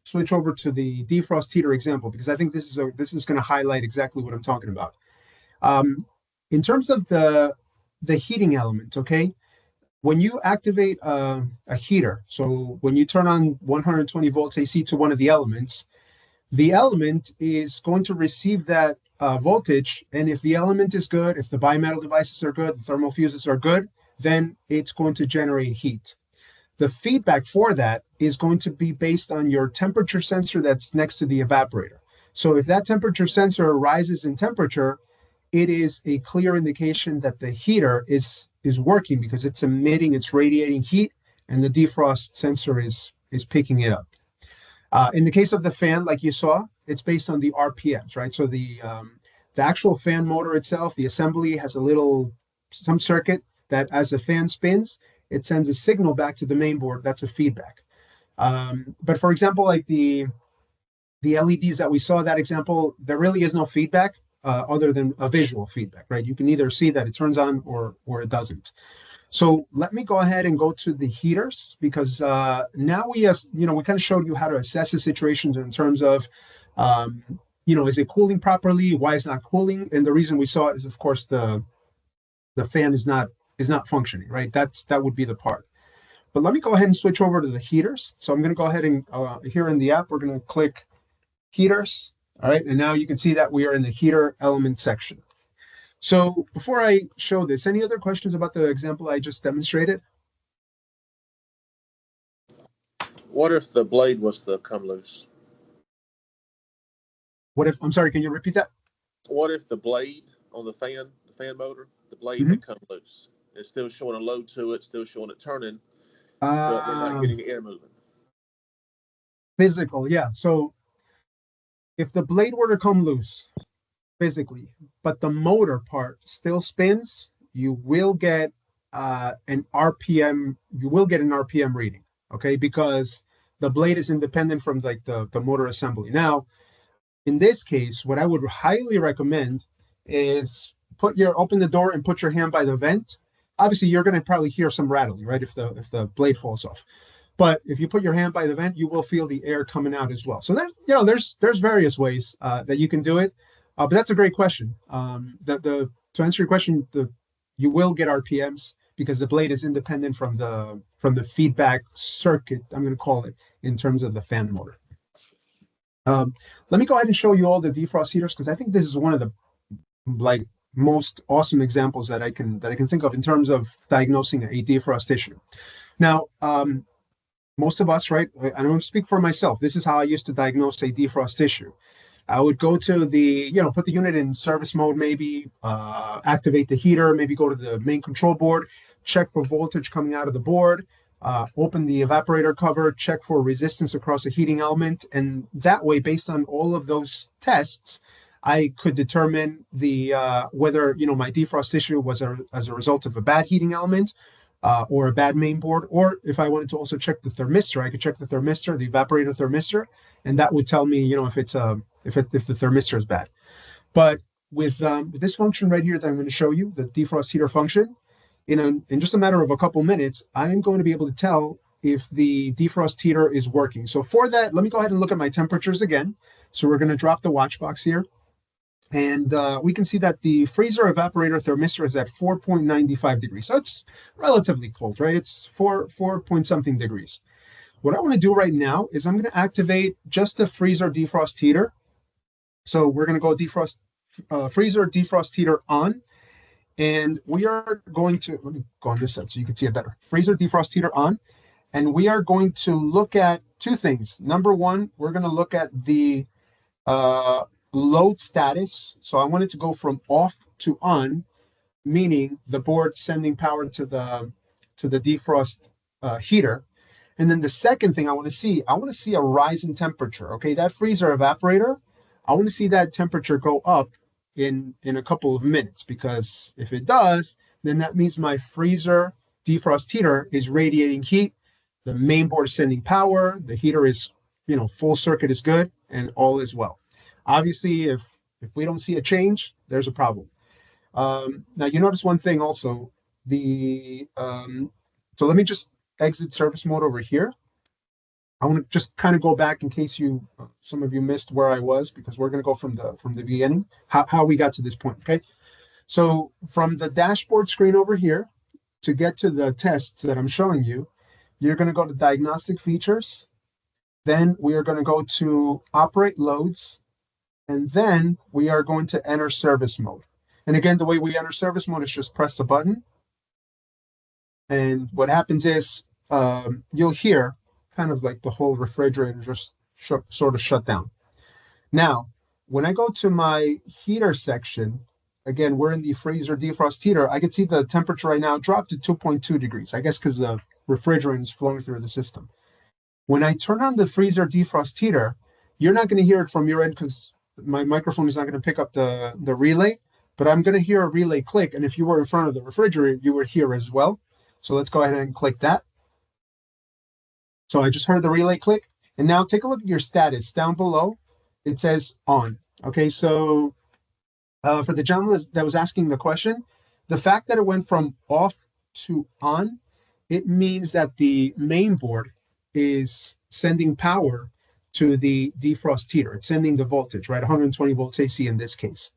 switch over to the defrost heater example, because I think this is going to highlight exactly what I'm talking about. In terms of the heating element, okay, when you activate a heater, so when you turn on 120 volts AC to one of the elements, the element is going to receive that voltage, and if the element is good, if the bimetal devices are good, the thermal fuses are good, then it's going to generate heat. The feedback for that is going to be based on your temperature sensor that's next to the evaporator. So if that temperature sensor rises in temperature, it is a clear indication that the heater is working, because it's radiating heat, and the defrost sensor is picking it up. In the case of the fan, like you saw, it's based on the RPMs, right? So the actual fan motor itself, the assembly has some circuit that as the fan spins, it sends a signal back to the main board. That's a feedback. But for example, like the LEDs that we saw, that example, there really is no feedback other than a visual feedback, right? You can either see that it turns on or it doesn't. So let me go ahead and go to the heaters, because now we kind of showed you how to assess the situations in terms of, is it cooling properly? Why is it not cooling? And the reason we saw it is, of course, the fan is not functioning, right? That would be the part. But let me go ahead and switch over to the heaters. So I'm going to go ahead and here in the app, we're going to click heaters. All right. And now you can see that we are in the heater element section. So before I show this, any other questions about the example I just demonstrated? What if the blade was to come loose? I'm sorry, can you repeat that? What if the blade on the fan motor, the blade had come loose? It's still showing a load to it, still showing it turning, but we're not getting the air moving. Physical, yeah. So if the blade were to come loose physically, but the motor part still spins, you will get an RPM. You will get an RPM reading, okay? Because the blade is independent from like the motor assembly. Now, in this case, what I would highly recommend is open the door and put your hand by the vent. Obviously, you're going to probably hear some rattling, right? If the blade falls off. But if you put your hand by the vent, you will feel the air coming out as well. So there's various ways that you can do it. But that's a great question. To answer your question, you will get RPMs because the blade is independent from the feedback circuit, I'm going to call it, in terms of the fan motor. Let me go ahead and show you all the defrost heaters, because I think this is one of the most awesome examples that I can think of in terms of diagnosing a defrost issue. Now, most of us, right? I don't speak for myself. This is how I used to diagnose a defrost issue. I would go to put the unit in service mode, maybe activate the heater, maybe go to the main control board, check for voltage coming out of the board, open the evaporator cover, check for resistance across the heating element. And that way, based on all of those tests, I could determine whether my defrost issue was as a result of a bad heating element or a bad main board, or if I wanted to also check the thermistor, I could check the thermistor, the evaporator thermistor, and that would tell me, if the thermistor is bad. But with this function right here that I'm going to show you, the defrost heater function, in just a matter of a couple minutes, I am going to be able to tell if the defrost heater is working. So for that, let me go ahead and look at my temperatures again. So we're going to drop the watch box here. And we can see that the freezer evaporator thermistor is at 4.95 degrees. So it's relatively cold, right? It's 4 point something degrees. What I want to do right now is I'm going to activate just the freezer defrost heater. So we're going to go freezer defrost heater on. And we are going to, let me go on this side so you can see it better. Freezer defrost heater on. And we are going to look at two things. Number one, we're going to look at the load status. So I want it to go from off to on, meaning the board sending power to the defrost heater. And then the second thing I want to see a rise in temperature. Okay, that freezer evaporator, I want to see that temperature go up in a couple of minutes, because if it does, then that means my freezer defrost heater is radiating heat. The main board is sending power. The heater is, full circuit is good, and all is well. Obviously, if we don't see a change, there's a problem. Now, you notice one thing also. So let me just exit service mode over here. I want to just kind of go back in case some of you missed where I was, because we're going to go from the beginning, how we got to this point. Okay. So from the dashboard screen over here to get to the tests that I'm showing you, you're going to go to diagnostic features. Then we are going to go to operate loads. And then we are going to enter service mode. And again, the way we enter service mode is just press the button. And what happens is you'll hear kind of like the whole refrigerator just sort of shut down. Now, when I go to my heater section, again, we're in the freezer defrost heater. I can see the temperature right now dropped to 2.2 degrees, I guess because the refrigerant is flowing through the system. When I turn on the freezer defrost heater, you're not going to hear it from your end because my microphone is not going to pick up the relay, but I'm going to hear a relay click. And if you were in front of the refrigerator, you would hear as well. So let's go ahead and click that. So I just heard the relay click. And now take a look at your status down below. It says on. Okay, so for the gentleman that was asking the question, the fact that it went from off to on, it means that the main board is sending power to the defrost heater. It's sending the voltage, right? 120 volts AC in this case.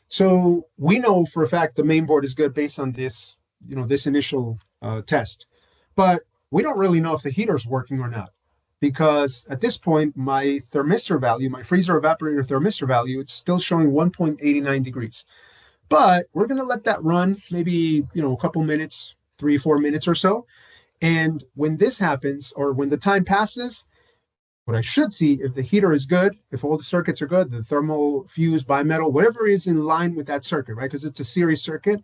So we know for a fact the main board is good based on this, this initial test. But we don't really know if the heater's working or not, because at this point, my thermistor value, my freezer evaporator thermistor value, it's still showing 1.89 degrees. But we're going to let that run maybe, a couple minutes, 3-4 minutes or so. And when this happens, or when the time passes, what I should see, if the heater is good, if all the circuits are good, the thermal, fuse, bimetal, whatever is in line with that circuit, right? Because it's a series circuit,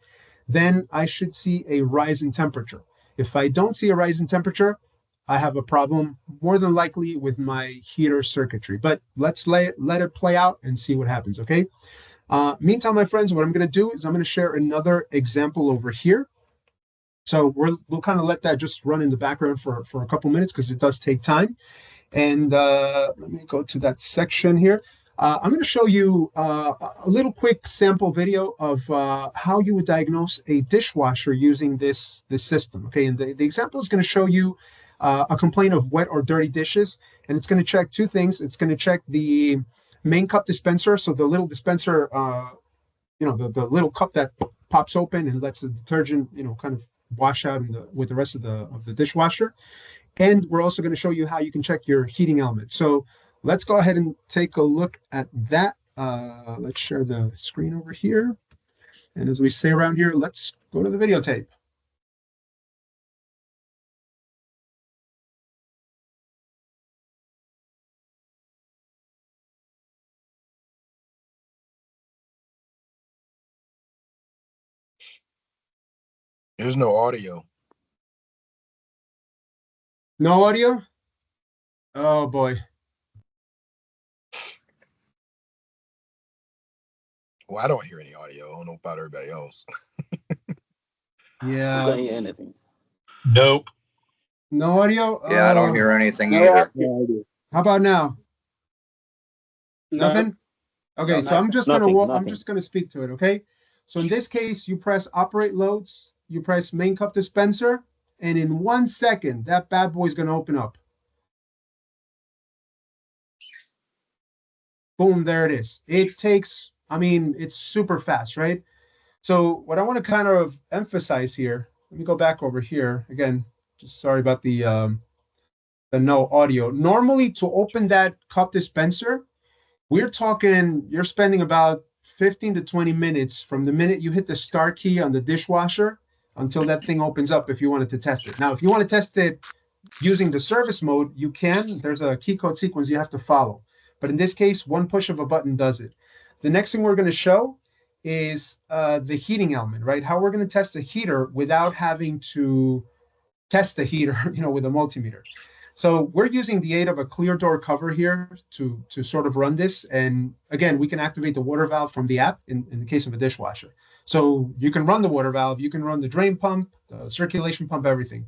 then I should see a rise in temperature. If I don't see a rise in temperature, I have a problem more than likely with my heater circuitry. But let's let it play out and see what happens, okay? Meantime, my friends, what I'm going to do is I'm going to share another example over here. So we'll kind of let that just run in the background for a couple minutes because it does take time. And let me go to that section here. I'm going to show you a little quick sample video of how you would diagnose a dishwasher using this system. Okay, and the example is going to show you a complaint of wet or dirty dishes, and it's going to check two things. It's going to check the main cup dispenser, so the little dispenser, the little cup that pops open and lets the detergent, kind of wash out with the rest of the dishwasher. And we're also going to show you how you can check your heating element. So let's go ahead and take a look at that. Let's share the screen over here. And as we say around here, let's go to the videotape. There's no audio. No audio? Oh boy. Well, I don't hear any audio. I don't know about everybody else. Yeah. I don't hear anything. Nope. No audio? Yeah, I don't hear anything either. How about now? No. Nothing? Okay, No, so I'm just nothing, I'm nothing. just gonna speak to it, okay? So in this case, you press operate loads, you press main cup dispenser, and in 1 second, that bad boy is going to open up. Boom, there it is. It takes, I mean, it's super fast, right? So what I want to kind of emphasize here, let me go back over here. Again, just sorry about the no audio. Normally, to open that cup dispenser, we're talking, you're spending about 15 to 20 minutes from the minute you hit the start key on the dishwasher until that thing opens up if you wanted to test it. Now, if you want to test it using the service mode, you can. There's a key code sequence you have to follow. But in this case, one push of a button does it. The next thing we're going to show is the heating element, right? How we're going to test the heater without having to test the heater, with a multimeter. So we're using the aid of a clear door cover here to sort of run this. And again, we can activate the water valve from the app in the case of a dishwasher. So you can run the water valve, you can run the drain pump, the circulation pump, everything.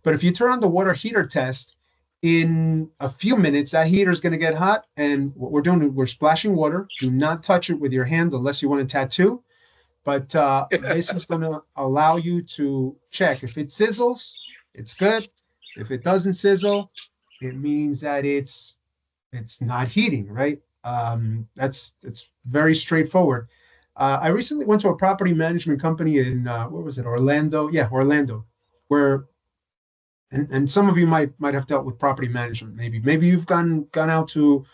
But if you turn on the water heater test, in a few minutes, that heater is going to get hot. And what we're doing is we're splashing water. Do not touch it with your hand unless you want to tattoo. But this is going to allow you to check. If it sizzles, it's good. If it doesn't sizzle, it means that it's not heating, right? It's very straightforward. I recently went to a property management company in where was it? Orlando. Yeah, Orlando, where and some of you might have dealt with property management. Maybe you've gone out to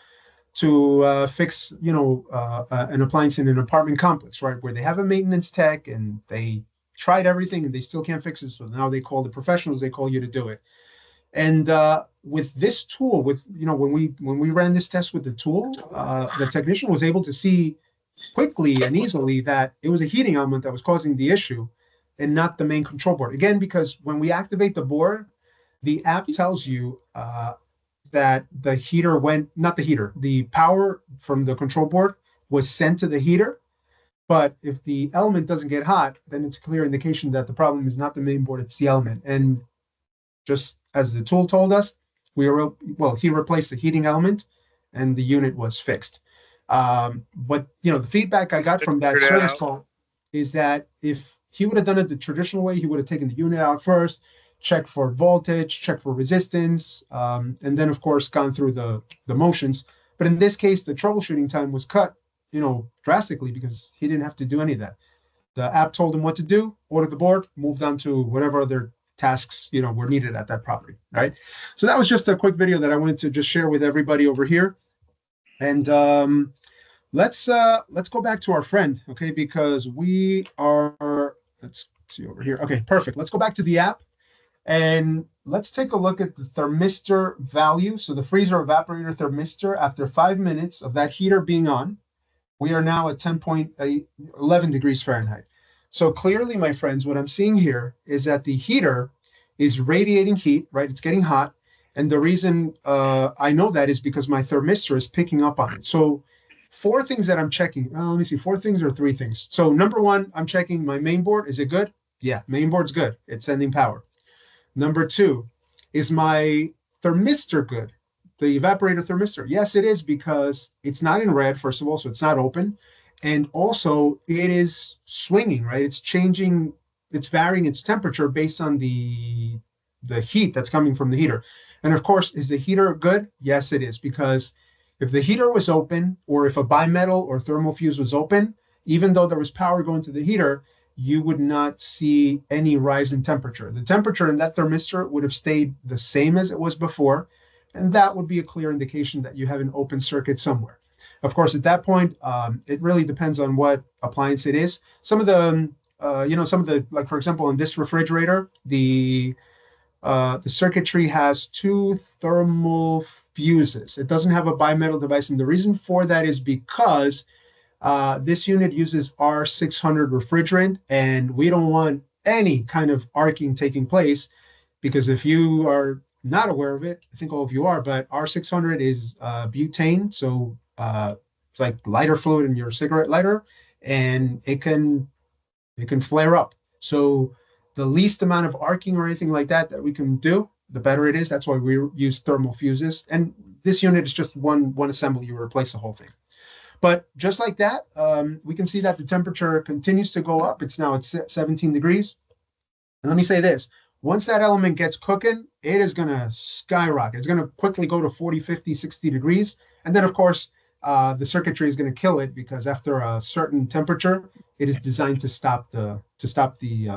fix an appliance in an apartment complex, right? Where they have a maintenance tech and they tried everything and they still can't fix it. So now they call the professionals. They call you to do it. And with this tool, when we ran this test with the tool, the technician was able to see quickly and easily that it was a heating element that was causing the issue and not the main control board. Again, because when we activate the board, the app tells you that the heater the power from the control board was sent to the heater. But if the element doesn't get hot, then it's a clear indication that the problem is not the main board, it's the element. And just as the tool told us, he replaced the heating element and the unit was fixed. But the feedback I got from that service call is that if he would have done it the traditional way, he would have taken the unit out first, checked for voltage, checked for resistance, and then of course gone through the motions. But in this case, the troubleshooting time was cut, drastically because he didn't have to do any of that. The app told him what to do, ordered the board, moved on to whatever other tasks, were needed at that property, right? So that was just a quick video that I wanted to just share with everybody over here. And let's go back to our friend, okay? Because we are, let's see over here. Okay, perfect. Let's go back to the app and let's take a look at the thermistor value. So the freezer evaporator thermistor, after 5 minutes of that heater being on, we are now at 10.11 degrees Fahrenheit. So clearly, my friends, what I'm seeing here is that the heater is radiating heat, right? It's getting hot. And the reason I know that is because my thermistor is picking up on it. So 4 things that I'm checking. Let me see, 4 things or 3 things. So number 1, I'm checking my main board. Is it good? Yeah, main board's good. It's sending power. Number 2, is my thermistor good? The evaporator thermistor. Yes, it is, because it's not in red, first of all, so it's not open. And also it is swinging, right? It's changing, it's varying its temperature based on the heat that's coming from the heater. And of course, is the heater good? Yes, it is, because if the heater was open, or if a bimetal or thermal fuse was open, even though there was power going to the heater, you would not see any rise in temperature. The temperature in that thermistor would have stayed the same as it was before, and that would be a clear indication that you have an open circuit somewhere. Of course, at that point, it really depends on what appliance it is. Some of the, like for example, in this refrigerator, the circuitry has 2 thermal fuses. It doesn't have a bimetal device, and the reason for that is because this unit uses R600 refrigerant, and we don't want any kind of arcing taking place, because if you are not aware of it, I think all of you are, but R600 is butane, so it's like lighter fluid in your cigarette lighter, and it can flare up. So the least amount of arcing or anything like that we can do, the better it is. That's why we use thermal fuses. And this unit is just one assembly. You replace the whole thing. But just like that, we can see that the temperature continues to go up. It's now at 17 degrees. And let me say this, once that element gets cooking, it is going to skyrocket. It's going to quickly go to 40, 50, 60 degrees. And then, of course, the circuitry is going to kill it because after a certain temperature, it is designed to stop the stop the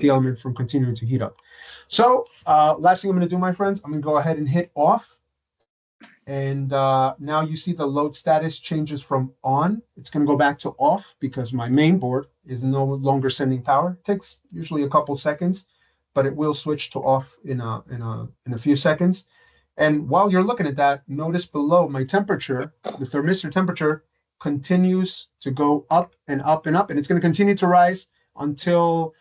element from continuing to heat up. So last thing I'm going to do, my friends, I'm going to go ahead and hit off. And now you see the load status changes from on. It's going to go back to off because my main board is no longer sending power. It takes usually a couple seconds, but it will switch to off in a few seconds. And while you're looking at that, notice below my temperature, the thermistor temperature continues to go up and up and up, and it's going to continue to rise until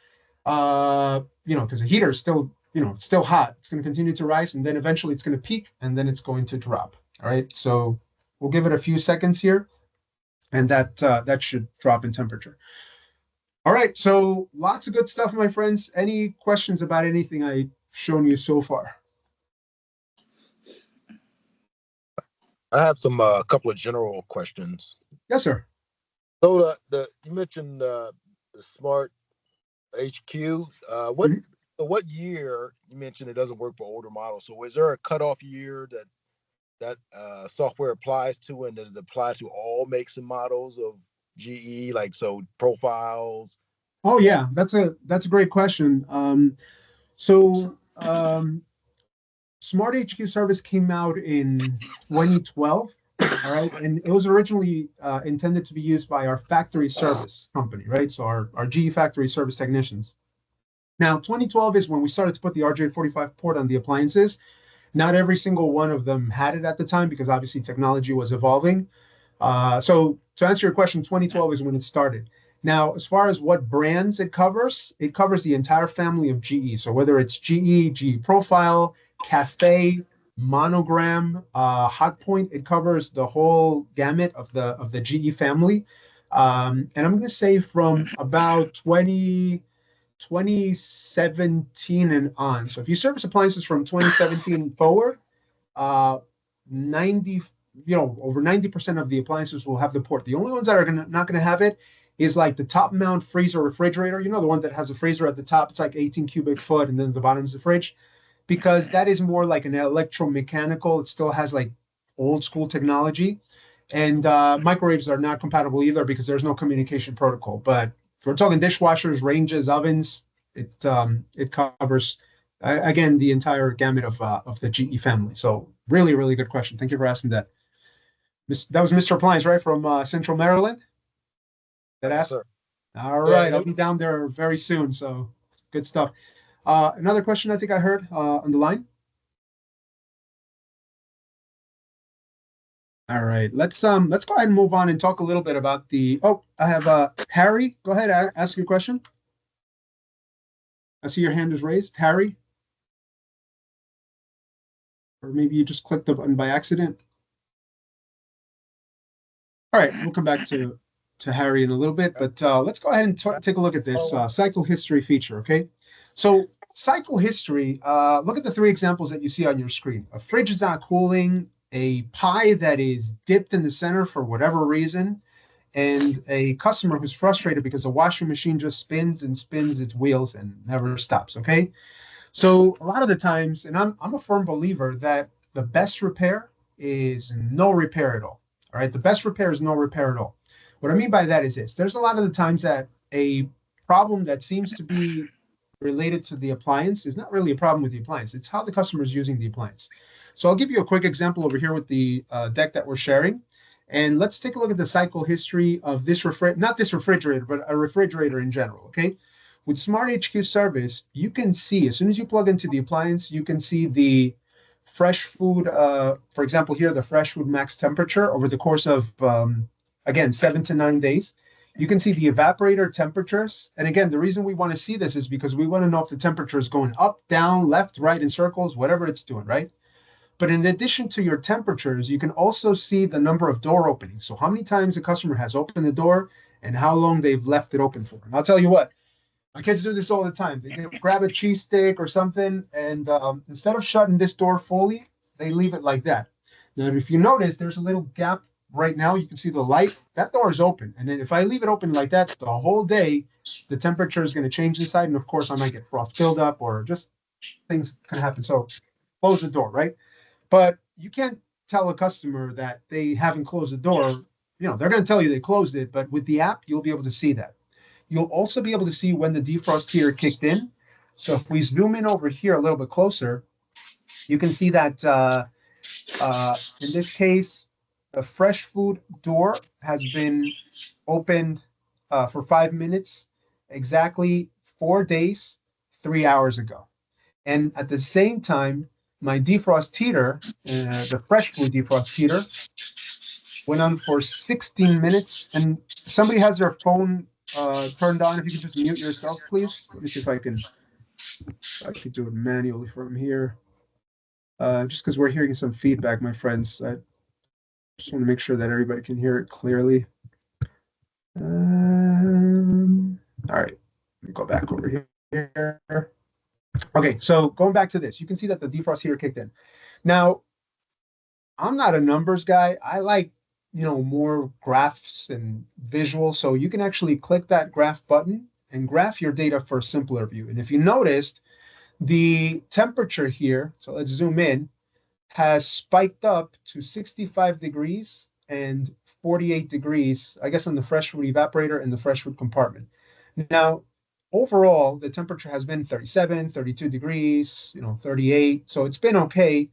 because the heater is still it's still hot. It's going to continue to rise, and then eventually it's going to peak, and then it's going to drop. All right, so we'll give it a few seconds here, and that should drop in temperature. All right, so lots of good stuff, my friends. Any questions about anything I've shown you so far? I have some couple of general questions. Yes, sir. So you mentioned the Smart HQ. What year you mentioned it doesn't work for older models? So is there a cutoff year that software applies to, and does it apply to all makes and models of GE, like so profiles? Oh yeah, that's a great question. So SmartHQ Service came out in 2012. All right, and it was originally intended to be used by our factory service company, right? So our GE factory service technicians. Now, 2012 is when we started to put the RJ45 port on the appliances. Not every single one of them had it at the time because obviously technology was evolving. So to answer your question, 2012 is when it started. Now, as far as what brands it covers the entire family of GE. So whether it's GE Profile, Cafe, Monogram, Hotpoint, it covers the whole gamut of the GE family. And I'm going to say from about 2017 and on. So if you service appliances from 2017 forward, over 90% of the appliances will have the port. The only ones that are not going to have it is like the top mount freezer refrigerator, the one that has a freezer at the top. It's like 18 cubic foot, and then the bottom is the fridge, because that is more like an electromechanical. It still has like old school technology. And microwaves are not compatible either because there's no communication protocol. But if we're talking dishwashers, ranges, ovens, it covers again the entire gamut of the GE family. So really, really good question. Thank you for asking that. That was Mr. Appliance, right, from Central Maryland? That asked. Sir. All right, I'll be down there very soon. So good stuff. Another question I think I heard on the line. All right, let's go ahead and move on and talk a little bit about the. Oh, I have Harry. Go ahead, ask your question. I see your hand is raised, Harry. Or maybe you just clicked the button by accident. All right, we'll come back to Harry in a little bit, but let's go ahead and take a look at this cycle history feature. Okay, so cycle history. Look at the three examples that you see on your screen. A fridge is not cooling. A pie that is dipped in the center for whatever reason, and a customer who's frustrated because the washing machine just spins and spins its wheels and never stops. Okay, so a lot of the times, and I'm a firm believer that the best repair is no repair at all. All right, the best repair is no repair at all. What I mean by that is this: there's a lot of the times that a problem that seems to be related to the appliance is not really a problem with the appliance. It's how the customer is using the appliance. So I'll give you a quick example over here with the deck that we're sharing. And let's take a look at the cycle history of this not this refrigerator, but a refrigerator in general, okay? With SmartHQ Service, you can see, as soon as you plug into the appliance, you can see the fresh food, for example, here, the fresh food max temperature over the course of, again, 7 to 9 days. You can see the evaporator temperatures. And again, the reason we want to see this is because we want to know if the temperature is going up, down, left, right, in circles, whatever it's doing, right? But in addition to your temperatures, you can also see the number of door openings. So how many times the customer has opened the door and how long they've left it open for. And I'll tell you what, my kids do this all the time. They can grab a cheese stick or something, and instead of shutting this door fully, they leave it like that. Now, if you notice, there's a little gap right now, you can see the light, that door is open. And then if I leave it open like that the whole day, the temperature is going to change inside. And of course, I might get frost buildup or just things can happen. So close the door, right? But you can't tell a customer that they haven't closed the door. They're going to tell you they closed it, but with the app, you'll be able to see that. You'll also be able to see when the defrost heater kicked in. So if we zoom in over here a little bit closer, you can see that in this case, the fresh food door has been opened for 5 minutes, exactly 4 days, 3 hours ago. And at the same time, my defrost heater, the fresh food defrost heater, went on for 16 minutes. And if somebody has their phone turned on, if you could just mute yourself, please. Let me see if I could do it manually from here. Just because we're hearing some feedback, my friends. I just want to make sure that everybody can hear it clearly. All right, let me go back over here. Okay, so going back to this, you can see that the defrost heater kicked in. Now, I'm not a numbers guy. I like, more graphs and visuals. So you can actually click that graph button and graph your data for a simpler view. And if you noticed, the temperature here, so let's zoom in, has spiked up to 65 degrees and 48 degrees, I guess, on the fresh food evaporator and the fresh food compartment. Now, overall, the temperature has been 37, 32 degrees, 38. So it's been okay.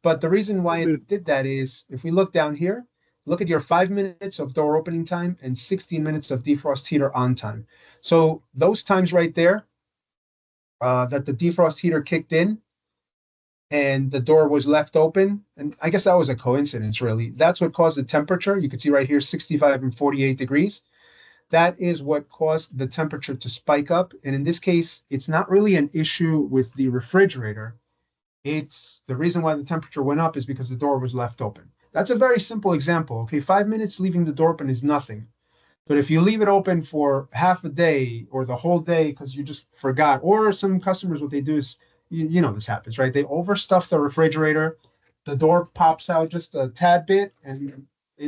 But the reason why it did that is if we look down here, look at your 5 minutes of door opening time and 16 minutes of defrost heater on time. So those times right there that the defrost heater kicked in and the door was left open, and I guess that was a coincidence, really. That's what caused the temperature. You can see right here, 65 and 48 degrees. That is what caused the temperature to spike up. And in this case, it's not really an issue with the refrigerator. It's the reason why the temperature went up is because the door was left open. That's a very simple example. Okay, 5 minutes leaving the door open is nothing. But if you leave it open for half a day or the whole day because you just forgot, or some customers, what they do is, this happens, right? They overstuff the refrigerator, the door pops out just a tad bit, and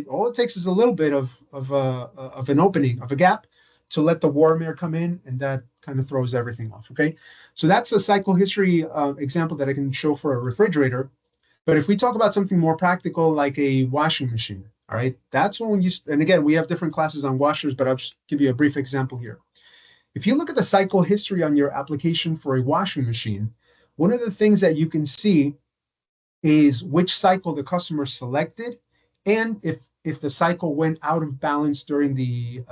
all it takes is a little bit of an opening, of a gap, to let the warm air come in, and that kind of throws everything off, okay? So that's a cycle history example that I can show for a refrigerator. But if we talk about something more practical like a washing machine, all right, that's when and again, we have different classes on washers, but I'll just give you a brief example here. If you look at the cycle history on your application for a washing machine, one of the things that you can see is which cycle the customer selected, and if the cycle went out of balance during the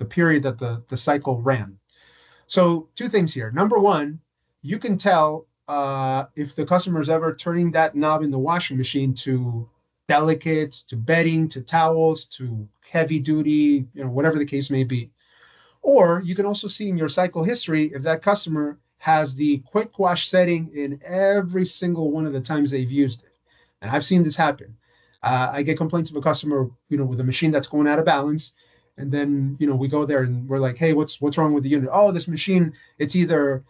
period that the cycle ran. So 2 things here. Number one, you can tell if the customer is ever turning that knob in the washing machine to delicates, to bedding, to towels, to heavy duty, whatever the case may be. Or you can also see in your cycle history if that customer has the quick wash setting in every single one of the times they've used it. And I've seen this happen. I get complaints of a customer, with a machine that's going out of balance. And then, we go there and we're like, hey, what's wrong with the unit? Oh, this machine, it's either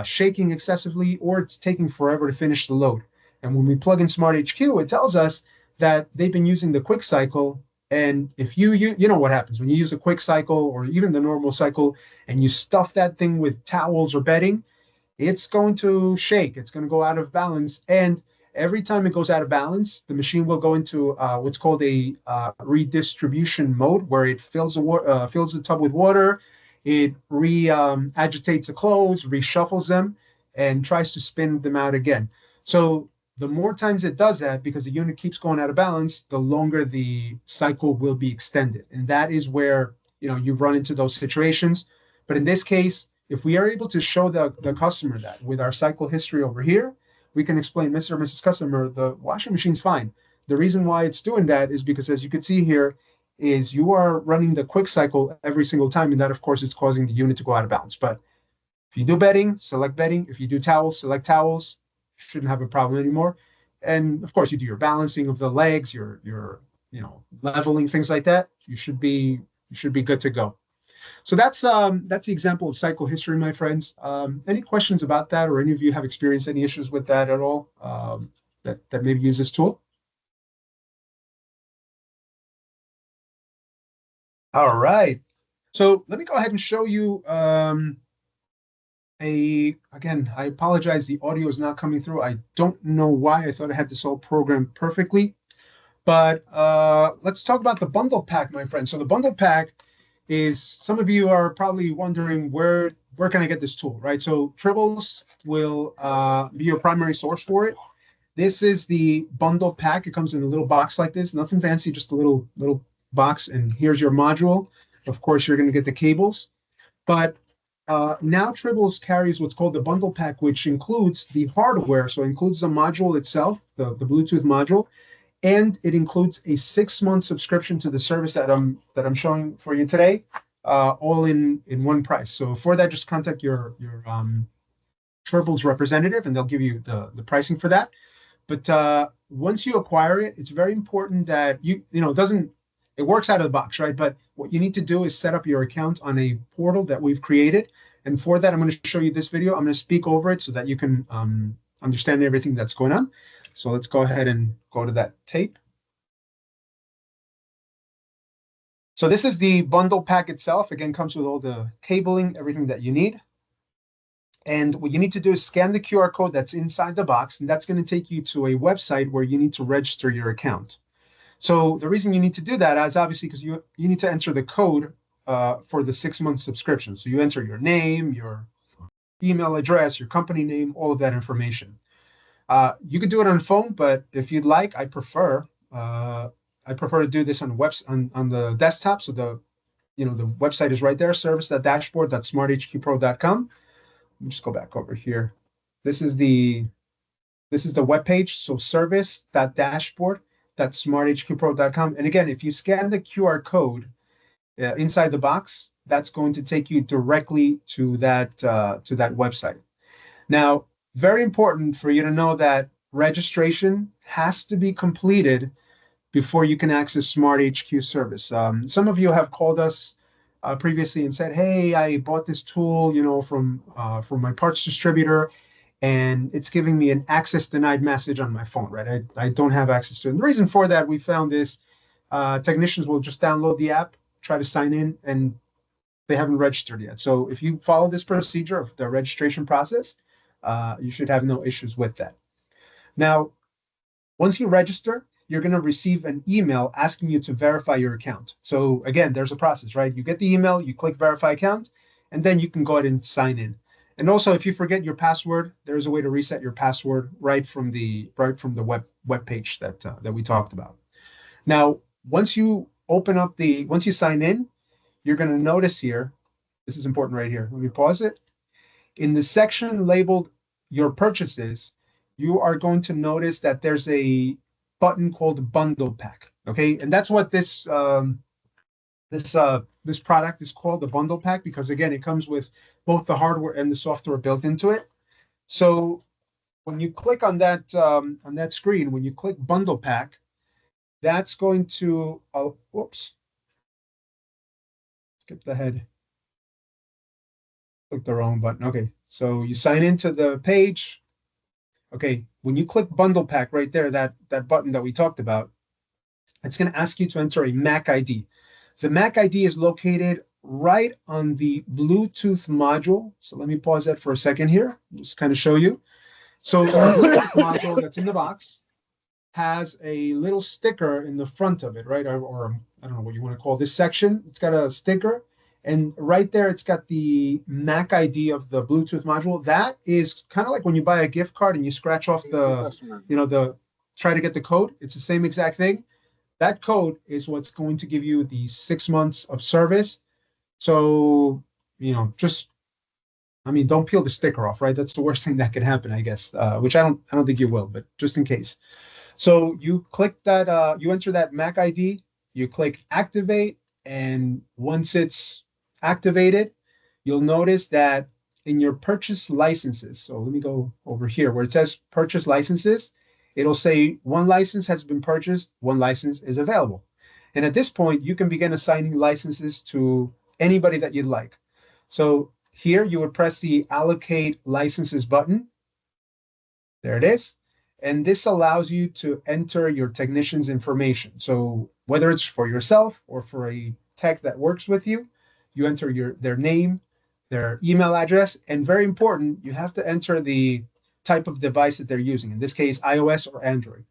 shaking excessively or it's taking forever to finish the load. And when we plug in SmartHQ, it tells us that they've been using the quick cycle. And if you know what happens when you use a quick cycle or even the normal cycle and you stuff that thing with towels or bedding, it's going to shake. It's going to go out of balance. And every time it goes out of balance, the machine will go into what's called a redistribution mode, where it fills the tub with water, it agitates the clothes, reshuffles them, and tries to spin them out again. So the more times it does that, because the unit keeps going out of balance, the longer the cycle will be extended. And that is where, you run into those situations. But in this case, if we are able to show the customer that with our cycle history over here, we can explain, Mr. or Mrs. Customer, the washing machine's fine. The reason why it's doing that is because, as you can see here, is you are running the quick cycle every single time. And that, of course, is causing the unit to go out of balance. But if you do bedding, select bedding. If you do towels, select towels. Shouldn't have a problem anymore. And of course, you do your balancing of the legs, your leveling, things like that. You should be good to go. So that's the example of cycle history, my friends. Any questions about that, or any of you have experienced any issues with that at all? That maybe use this tool? All right. So let me go ahead and show you again, I apologize, the audio is not coming through. I don't know why. I thought I had this all programmed perfectly. But let's talk about the bundle pack, my friend. So the bundle pack is, some of you are probably wondering where can I get this tool, right? So Tribbles will be your primary source for it. This is the bundle pack. It comes in a little box like this, nothing fancy, just a little box. And here's your module. Of course, you're going to get the cables. But now Tribbles carries what's called the bundle pack, which includes the hardware. So it includes the module itself, the Bluetooth module, and it includes a 6-month subscription to the service that I'm showing for you today, all in one price. So for that, just contact your Tribbles representative, and they'll give you the pricing for that. But once you acquire it, it's very important that it works out of the box, right? But what you need to do is set up your account on a portal that we've created. And for that, I'm going to show you this video. I'm going to speak over it so that you can understand everything that's going on. So let's go ahead and go to that tape. So this is the bundle pack itself. Again, comes with all the cabling, everything that you need. And what you need to do is scan the QR code that's inside the box, and that's going to take you to a website where you need to register your account. So the reason you need to do that is obviously because you need to enter the code for the 6-month subscription. So you enter your name, your email address, your company name, all of that information. You could do it on phone, but if you'd like, I prefer to do this on the desktop. So the website is right there, service.dashboard.smarthqpro.com. Let me just go back over here. This is the web page. So service.dashboard.smarthqpro.com. And again, if you scan the QR code inside the box, that's going to take you directly to that website. Now, very important for you to know that registration has to be completed before you can access SmartHQ Service. Some of you have called us previously and said, "Hey, I bought this tool, from my parts distributor, and it's giving me an access denied message on my phone, right? I don't have access to it." And the reason for that, we found is technicians will just download the app, try to sign in, and they haven't registered yet. So if you follow this procedure of the registration process, you should have no issues with that. Now, once you register, you're going to receive an email asking you to verify your account. So again, there's a process, right? You get the email, you click verify account, and then you can go ahead and sign in. And also, if you forget your password, there's a way to reset your password right from the web page that we talked about. Now, once you sign in, you're going to notice here, this is important right here. Let me pause it. In the section labeled your purchases, you are going to notice that there's a button called bundle pack. Okay. And that's what this product is called, the bundle pack, because again, it comes with both the hardware and the software built into it. So when you click on that screen, when you click bundle pack, that's going to, whoops, skip the head. Click the wrong button. Okay, so you sign into the page. Okay, when you click bundle pack right there, that button that we talked about, it's going to ask you to enter a MAC ID. The MAC ID is located right on the Bluetooth module. So let me pause that for a second here, just kind of show you. So the Bluetooth module that's in the box has a little sticker in the front of it, right? Or I don't know what you want to call this section. It's got a sticker. And right there, it's got the MAC ID of the Bluetooth module. That is kind of like when you buy a gift card and you scratch off try to get the code. It's the same exact thing. That code is what's going to give you the 6 months of service. So, don't peel the sticker off, right? That's the worst thing that could happen, I guess, which I don't think you will, but just in case. So you click that, you enter that MAC ID, you click activate, and once it's activated, you'll notice that in your purchase licenses, so let me go over here where it says purchase licenses, it'll say 1 license has been purchased, 1 license is available. And at this point, you can begin assigning licenses to anybody that you'd like. So here you would press the allocate licenses button. There it is. And this allows you to enter your technician's information. So whether it's for yourself or for a tech that works with you. You enter their name, their email address, and very important, you have to enter the type of device that they're using. In this case, iOS or Android.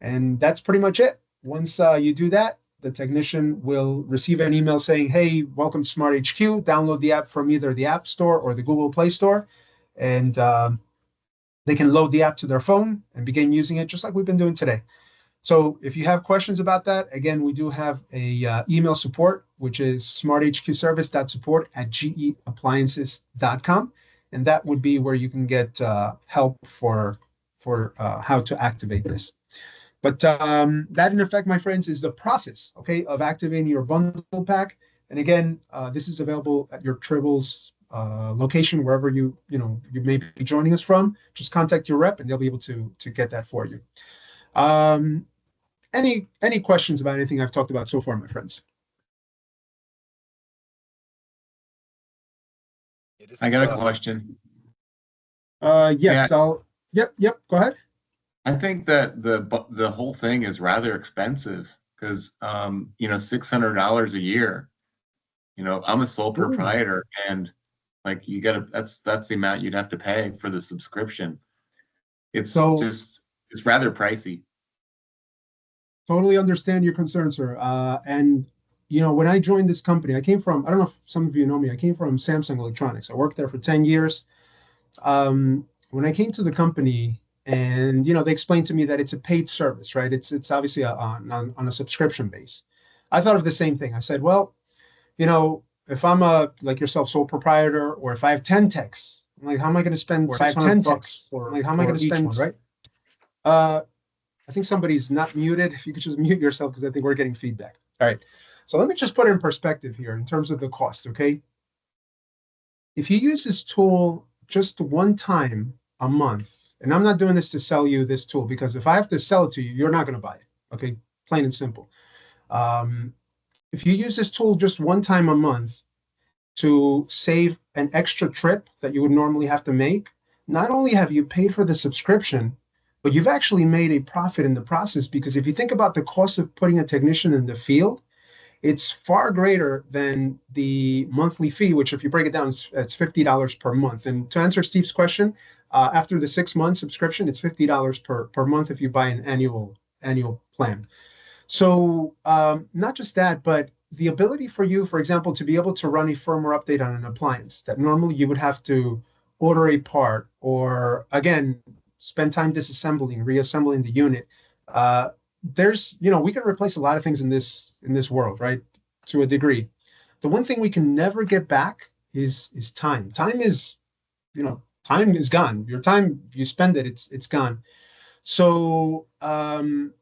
And that's pretty much it. Once you do that, the technician will receive an email saying, hey, welcome to SmartHQ. Download the app from either the App Store or the Google Play Store. And they can load the app to their phone and begin using it just like we've been doing today. So if you have questions about that, again, we do have a email support, which is smarthqservice.support@geappliances.com. And that would be where you can get help for how to activate this. But that, in effect, my friends, is the process, okay, of activating your bundle pack. And again, this is available at your Tribbles location, wherever you may be joining us from. Just contact your rep, and they'll be able to get that for you. Any questions about anything I've talked about so far, my friends? I got a question. Yes, Yeah. Yep, go ahead. I think that the whole thing is rather expensive because $600 a year. I'm a sole proprietor, and like that's the amount you'd have to pay for the subscription. It's rather pricey. Totally understand your concern, sir. And when I joined this company, I don't know if some of you know me, I came from Samsung Electronics. I worked there for 10 years. When I came to the company, and they explained to me that it's a paid service, right? It's obviously on a subscription base. I thought of the same thing. I said, well, if I'm like yourself, sole proprietor, or if I have 10 techs, I'm like, how am I going to spend $600 for each one, right? I think somebody's not muted. If you could just mute yourself, because I think we're getting feedback. All right. So let me just put it in perspective here in terms of the cost, okay? If you use this tool just one time a month, and I'm not doing this to sell you this tool, because if I have to sell it to you, you're not going to buy it, okay? Plain and simple. If you use this tool just one time a month to save an extra trip that you would normally have to make, not only have you paid for the subscription, but you've actually made a profit in the process, because if you think about the cost of putting a technician in the field, it's far greater than the monthly fee, which if you break it down, it's $50 per month. And to answer Steve's question, after the 6-month subscription, it's $50 per month if you buy an annual plan. So not just that, but the ability for you, for example, to be able to run a firmware update on an appliance that normally you would have to order a part, or again, spend time disassembling, reassembling the unit. We can replace a lot of things in this world, right? To a degree. The one thing we can never get back is time. Time is gone. Your time, you spend it, it's gone. So, in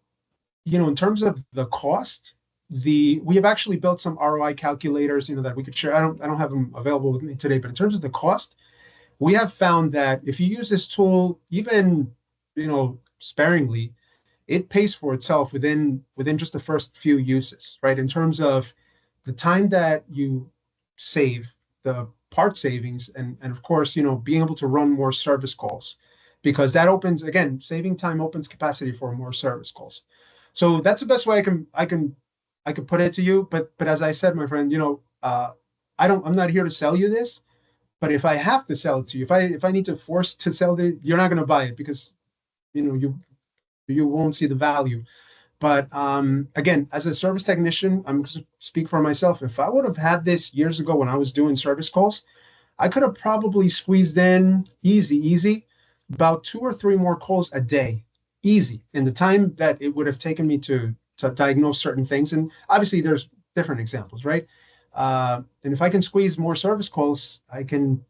terms of the cost, we have actually built some ROI calculators, that we could share. I don't have them available with me today, but in terms of the cost, we have found that if you use this tool, even, sparingly, it pays for itself within just the first few uses, right? In terms of the time that you save, the part savings, and of course, being able to run more service calls, because that opens, again, saving time opens capacity for more service calls. So that's the best way I can put it to you. But as I said, my friend, I'm not here to sell you this. But if I have to sell it to you, if I need to force to sell it, you're not going to buy it, because you won't see the value. But again, as a service technician, I'm going to speak for myself. If I would have had this years ago when I was doing service calls, I could have probably squeezed in easy about 2 or 3 more calls a day, easy, in the time that it would have taken me to diagnose certain things. And obviously, there's different examples, right? And if I can squeeze more service calls, I can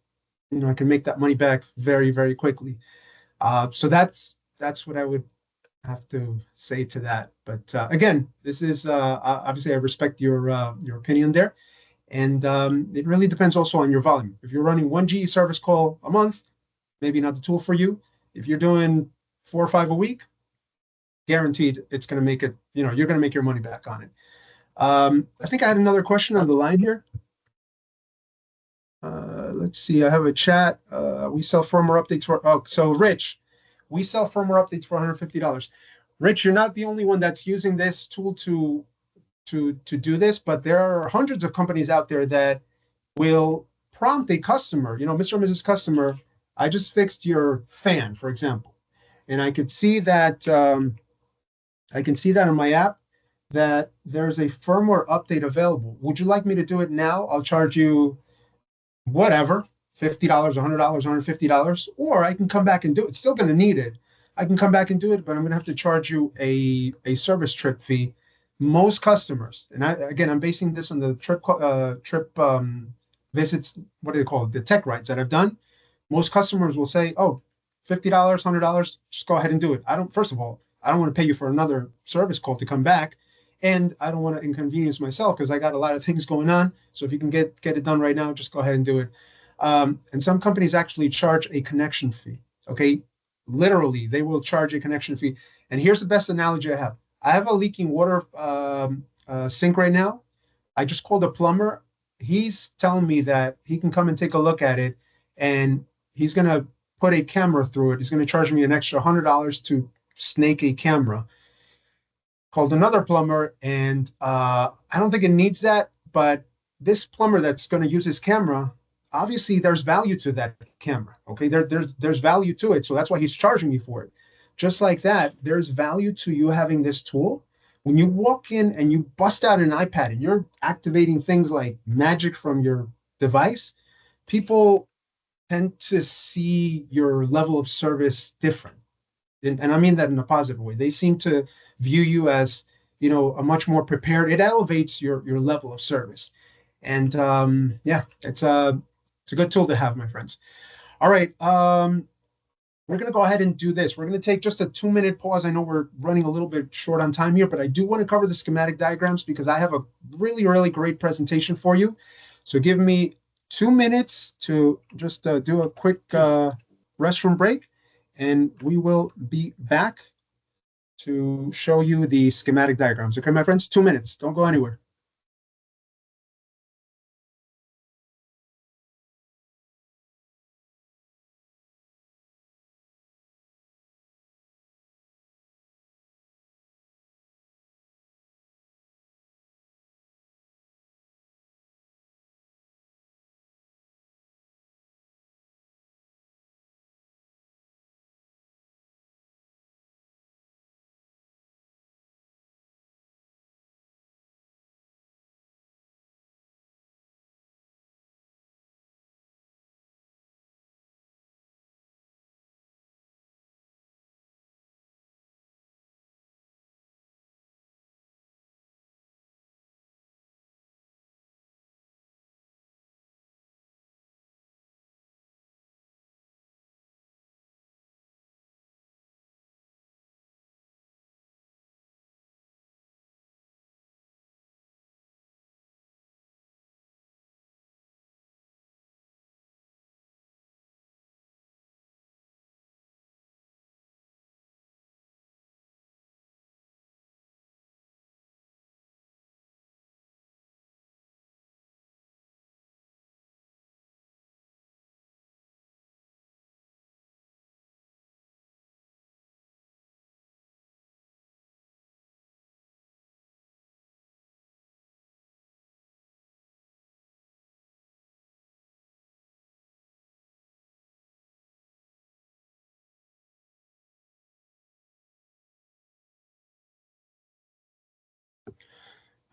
make that money back very, very quickly. So that's what I would have to say to that. But again, this is obviously, I respect your opinion there, and it really depends also on your volume. If you're running 1 GE service call a month, maybe not the tool for you. If you're doing 4 or 5 a week, guaranteed it's going to make it. You're going to make your money back on it. I think I had another question on the line here. Let's see. I have a chat. We sell firmware updates so Rich, we sell firmware updates for $150. Rich, you're not the only one that's using this tool to to do this, but there are hundreds of companies out there that will prompt a customer, Mr. and Mrs. Customer, I just fixed your fan, for example. And I could see that I can see that in my app that there's a firmware update available. Would you like me to do it now? I'll charge you whatever, $50, $100, $150, or I can come back and do it. It's still going to need it. I can come back and do it, but I'm going to have to charge you a service trip fee. Most customers, and I'm basing this on the trip visits, what do they call it? The tech rides that I've done. Most customers will say, oh, $50, $100, just go ahead and do it. First of all, I don't want to pay you for another service call to come back. And I don't want to inconvenience myself because I got a lot of things going on. So if you can get it done right now, just go ahead and do it. And some companies actually charge a connection fee. Okay. Literally, they will charge a connection fee. And here's the best analogy I have. I have a leaking water sink right now. I just called a plumber. He's telling me that he can come and take a look at it, and he's going to put a camera through it. He's going to charge me an extra $100 to snake a camera. Called another plumber, and I don't think it needs that, but this plumber that's going to use his camera, obviously there's value to that camera. Okay, there's value to it, so that's why he's charging me for it. Just like that, there's value to you having this tool. When you walk in and you bust out an iPad and you're activating things like magic from your device, people tend to see your level of service different. And I mean that in a positive way. They seem to view you as, a much more prepared. It elevates your level of service. And it's a good tool to have, my friends. All right. We're going to go ahead and do this. We're going to take just a 2-minute pause. I know we're running a little bit short on time here, but I do want to cover the schematic diagrams because I have a really, really great presentation for you. So give me 2 minutes to just do a quick restroom break, and we will be back to show you the schematic diagrams. Okay, my friends, 2 minutes. Don't go anywhere.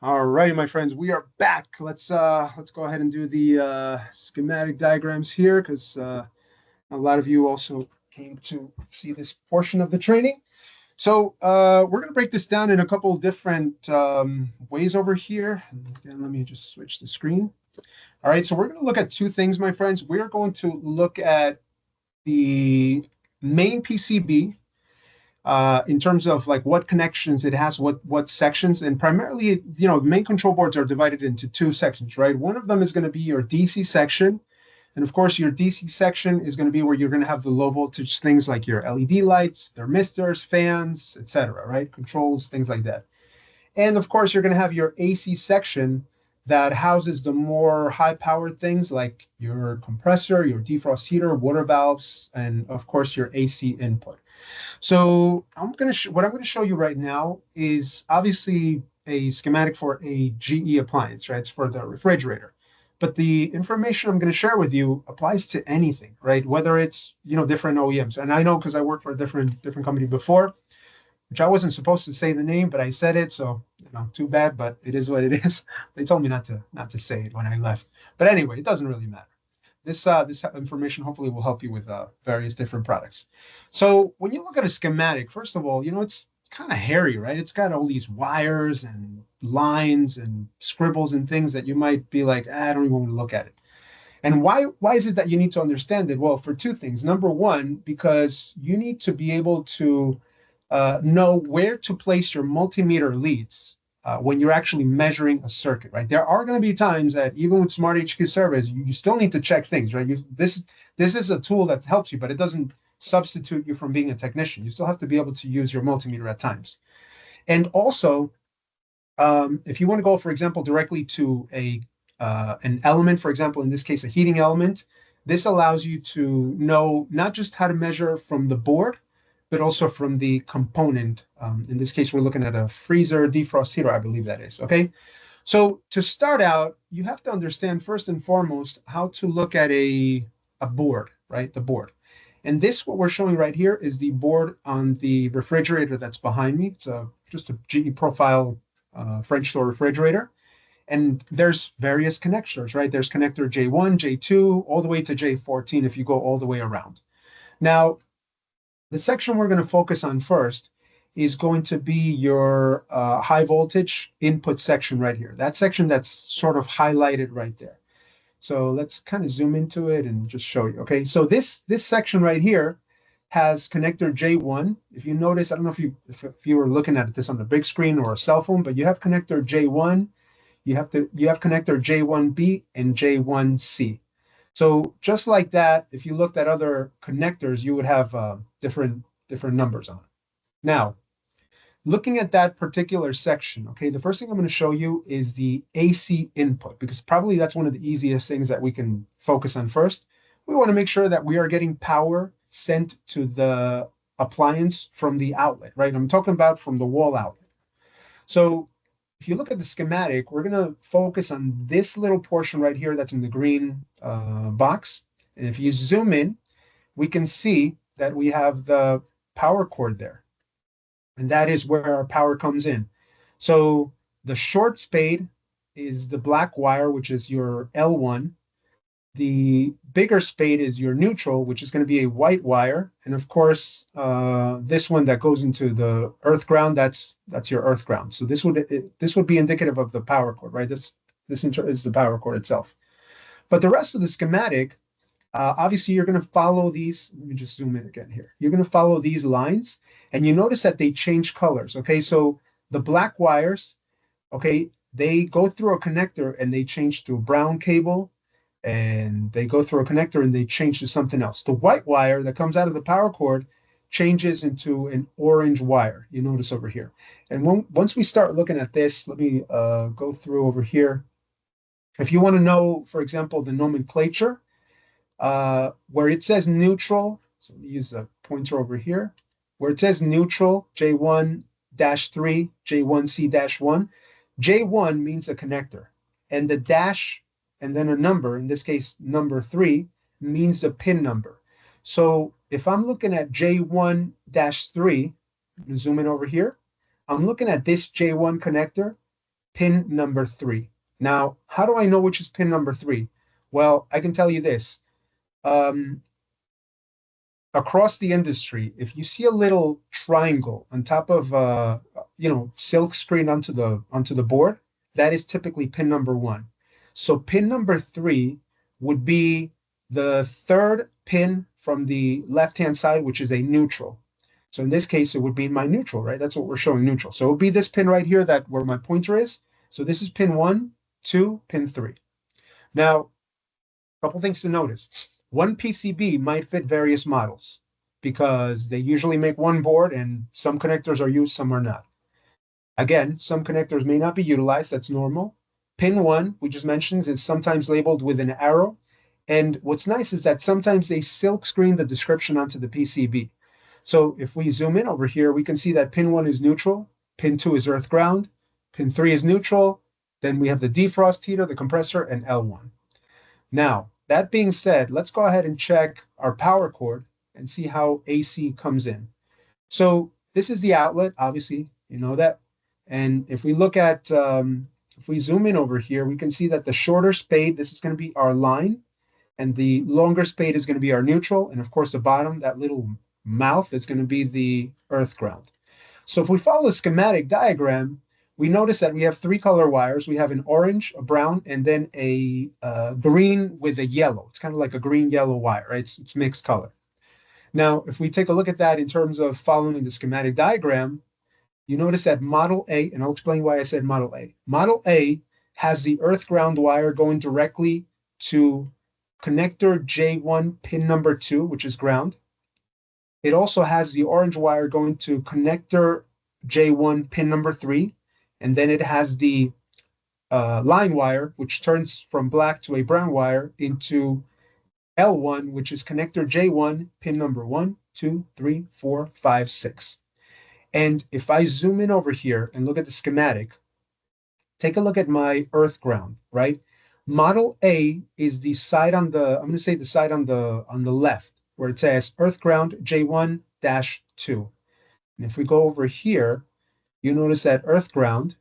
All right, my friends, we are back. Let's go ahead and do the schematic diagrams here because a lot of you also came to see this portion of the training. So we're going to break this down in a couple of different ways over here. Again, let me just switch the screen. All right, so we're going to look at two things, my friends. We're going to look at the main PCB in terms of like what connections it has, what sections, and primarily, main control boards are divided into two sections, right? One of them is going to be your DC section. And of course, your DC section is going to be where you're going to have the low voltage things like your LED lights, thermistors, fans, etc., right? Controls, things like that. And of course, you're going to have your AC section that houses the more high-powered things like your compressor, your defrost heater, water valves, and of course, your AC input. So what I'm going to show you right now is obviously a schematic for a GE appliance, right? It's for the refrigerator. But the information I'm going to share with you applies to anything, right? Whether it's, different OEMs. And I know because I worked for a different company before, which I wasn't supposed to say the name, but I said it. So, too bad, but it is what it is. They told me not to say it when I left. But anyway, it doesn't really matter. This information hopefully will help you with various different products. So when you look at a schematic, first of all, it's kind of hairy, right? It's got all these wires and lines and scribbles and things that you might be like, I don't even want to look at it. And why is it that you need to understand it? Well, for two things. Number one, because you need to be able to know where to place your multimeter leads when you're actually measuring a circuit, right? There are going to be times that even with SmartHQ Service, you still need to check things, right? This is a tool that helps you, but it doesn't substitute you from being a technician. You still have to be able to use your multimeter at times. And also, if you want to go, for example, directly to an element, for example, in this case, a heating element, this allows you to know not just how to measure from the board, but also from the component. In this case, we're looking at a freezer defrost heater, I believe that is, okay? So to start out, you have to understand first and foremost how to look at a board, right? The board. And this, what we're showing right here, is the board on the refrigerator that's behind me. It's just a GE profile French door refrigerator. And there's various connectors, right? There's connector J1, J2, all the way to J14 if you go all the way around. Now, the section we're going to focus on first is going to be your high voltage input section right here. That section that's sort of highlighted right there. So let's kind of zoom into it and just show you. Okay, so this section right here has connector J1. If you notice, I don't know if you were looking at this on the big screen or a cell phone, but you have connector J1. You have connector J1B and J1C. So just like that, if you looked at other connectors, you would have different numbers on it. Now, looking at that particular section, okay, the first thing I'm going to show you is the AC input, because probably that's one of the easiest things that we can focus on first. We want to make sure that we are getting power sent to the appliance from the outlet, right? I'm talking about from the wall outlet. So if you look at the schematic, we're going to focus on this little portion right here that's in the green box. And if you zoom in, we can see that we have the power cord there. And that is where our power comes in. So the short spade is the black wire, which is your L1. The bigger spade is your neutral, which is going to be a white wire. And of course, this one that goes into the earth ground, that's your earth ground. So this would be indicative of the power cord, right? This is the power cord itself. But the rest of the schematic, obviously you're going to follow these. Let me just zoom in again here. You're going to follow these lines, and you notice that they change colors. Okay, so the black wires, okay, they go through a connector and they change to a brown cable. And they go through a connector and they change to something else. The white wire that comes out of the power cord changes into an orange wire. You notice over here. And once we start looking at this, let me go through over here. If you want to know, for example, the nomenclature, where it says neutral, so let me use the pointer over here, where it says neutral, J1-3, J1C-1, J1 means a connector. And the dash and then a number, in this case, number 3, means a pin number. So if I'm looking at J1-3, zoom in over here, I'm looking at this J1 connector, pin number 3. Now, how do I know which is pin number 3? Well, I can tell you this. Across the industry, if you see a little triangle on top of, silk screen onto the board, that is typically pin number 1. So pin number 3 would be the third pin from the left-hand side, which is a neutral. So in this case, it would be my neutral, right? That's what we're showing, neutral. So it would be this pin right here, that where my pointer is. So this is pin 1, 2, pin 3. Now, a couple things to notice. One PCB might fit various models because they usually make one board and some connectors are used, some are not. Again, some connectors may not be utilized. That's normal. Pin 1, we just mentioned, is sometimes labeled with an arrow. And what's nice is that sometimes they silk screen the description onto the PCB. So if we zoom in over here, we can see that pin 1 is neutral, pin 2 is earth ground, Pin 3 is neutral. Then we have the defrost heater, the compressor, and L1. Now, that being said, let's go ahead and check our power cord and see how AC comes in. So this is the outlet, obviously, you know that. And if we look at, if we zoom in over here, we can see that the shorter spade, this is going to be our line, and the longer spade is going to be our neutral. And of course, the bottom, that little mouth, is going to be the earth ground. So if we follow the schematic diagram, we notice that we have 3 color wires. We have an orange, a brown, and then a green with a yellow. It's kind of like a green-yellow wire, right? It's mixed color. Now, if we take a look at that in terms of following the schematic diagram, you notice that Model A, and I'll explain why I said Model A. Model A has the earth ground wire going directly to connector J1 pin number 2, which is ground. It also has the orange wire going to connector J1 pin number 3, and then it has the line wire, which turns from black to a brown wire, into L1, which is connector J1 pin number 1, 2, 3, 4, 5, 6. And if I zoom in over here and look at the schematic, take a look at my earth ground, right? Model A is the side on the, I'm going to say the side on the left, where it says earth ground J1-2. And if we go over here, you notice that earth ground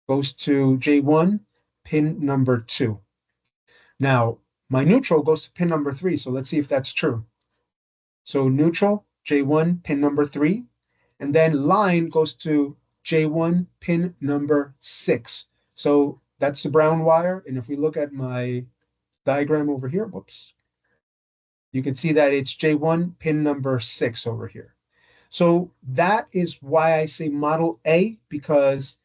goes to J1 pin number 2. Now, my neutral goes to pin number 3, so let's see if that's true. So neutral, J1 pin number 3, and then line goes to J1 pin number 6. So that's the brown wire, and if we look at my diagram over here, whoops, you can see that it's J1 pin number 6 over here. So that is why I say Model A, because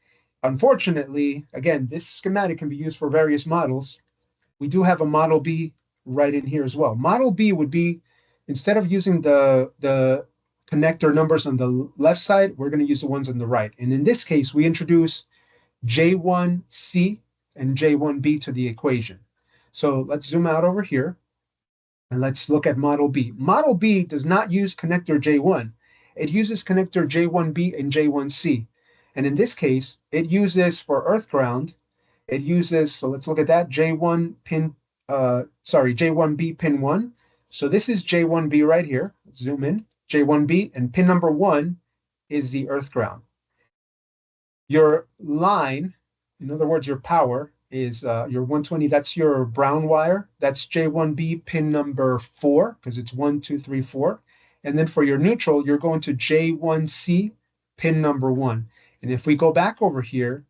unfortunately, again, this schematic can be used for various models. We do have a Model B right in here as well. Model B would be, instead of using the connector numbers on the left side, we're going to use the ones on the right. And in this case, we introduce J1C and J1B to the equation. So let's zoom out over here and let's look at Model B. Model B does not use connector J1. It uses connector J1B and J1C. And in this case, it uses for earth ground, it uses, so let's look at that, J1 pin, J1B pin 1. So this is J1B right here. Let's zoom in, J1B, and pin number 1 is the earth ground. Your line, in other words, your power, is your 120, that's your brown wire. That's J1B pin number 4, because it's 1, 2, 3, 4. And then for your neutral, you're going to J1C pin number 1. And if we go back over here,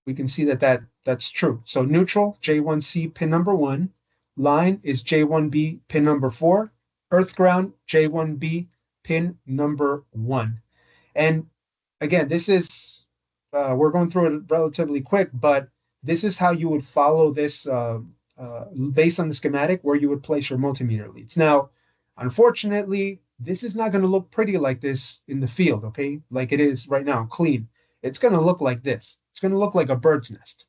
we can see that that's true. So neutral, J1C pin number 1. Line is J1B pin number 4. Earth ground, J1B pin number 1. And again, this is, we're going through it relatively quick, but this is how you would follow this based on the schematic, where you would place your multimeter leads. Now, unfortunately, this is not going to look pretty like this in the field, okay? Like it is right now, clean. It's going to look like this. It's going to look like a bird's nest.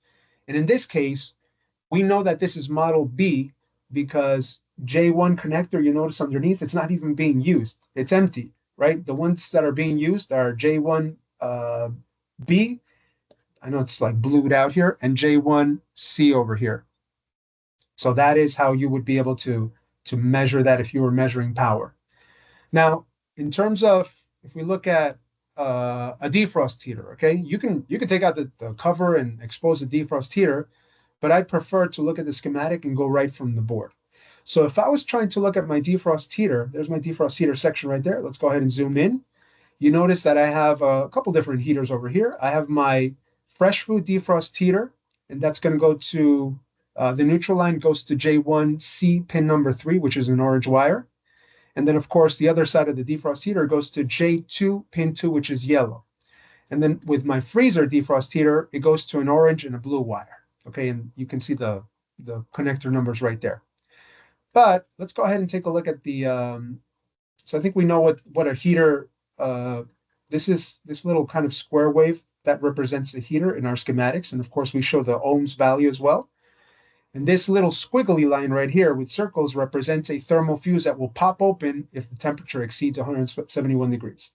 And in this case, we know that this is Model B because J1 connector, you notice underneath, it's not even being used. It's empty, right? The ones that are being used are J1B, I know it's like blued out here, and J1C over here. So that is how you would be able to measure that if you were measuring power. Now, in terms of, if we look at a defrost heater, okay, you can take out the cover and expose the defrost heater, but I prefer to look at the schematic and go right from the board. So if I was trying to look at my defrost heater, there's my defrost heater section right there. Let's go ahead and zoom in. You notice that I have a couple different heaters over here. I have my fresh food defrost heater, and that's going to go to, the neutral line goes to J1C pin number 3, which is an orange wire. And then, of course, the other side of the defrost heater goes to J2 pin 2, which is yellow. And then with my freezer defrost heater, it goes to an orange and a blue wire. Okay, and you can see the connector numbers right there. But let's go ahead and take a look at the, so I think we know what a heater, this is this little kind of square wave that represents the heater in our schematics. And of course, we show the ohms value as well. And this little squiggly line right here with circles represents a thermal fuse that will pop open if the temperature exceeds 171 degrees.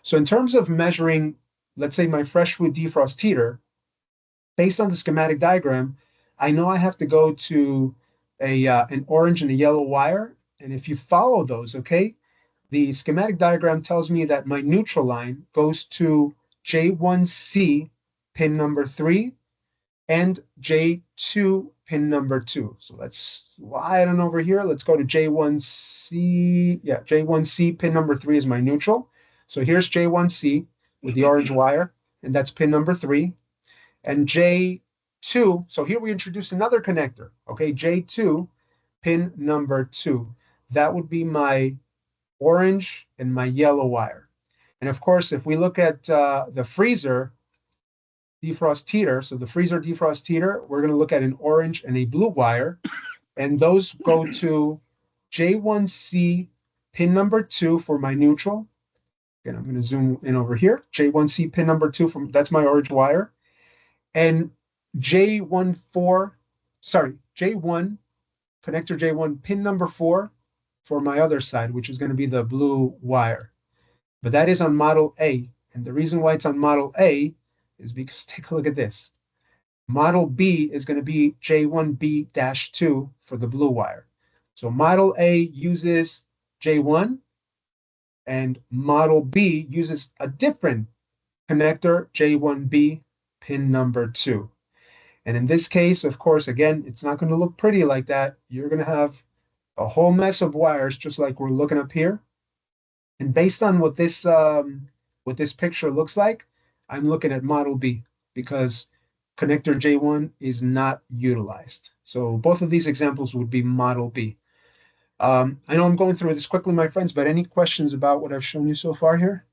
So in terms of measuring, let's say my fresh food defrost heater, based on the schematic diagram, I know I have to go to an orange and a yellow wire. And if you follow those, okay, the schematic diagram tells me that my neutral line goes to J1C pin number 3 and J2 pin number 2. So let's slide on over here. Let's go to J1C. Yeah, J1C pin number 3 is my neutral. So here's J1C with the orange wire, and that's pin number 3. And J2, so here we introduce another connector, okay? J2 pin number 2. That would be my orange and my yellow wire. And of course, if we look at the freezer defrost heater, so the freezer defrost heater, we're going to look at an orange and a blue wire, and those go to J1C pin number 2 for my neutral. Again, I'm going to zoom in over here. J1C pin number 2 from that's my orange wire, and J1 connector J1 pin number 4 for my other side, which is going to be the blue wire. But that is on model A. And the reason why it's on model A is because take a look at this. Model B is going to be J1B-2 for the blue wire. So model A uses J1 and model B uses a different connector, J1B pin number 2. And in this case, of course, again, it's not going to look pretty like that. You're going to have a whole mess of wires, just like we're looking up here. And based on what this picture looks like, I'm looking at model B because connector J1 is not utilized. So both of these examples would be model B. I know I'm going through this quickly, my friends, but any questions about what I've shown you so far here?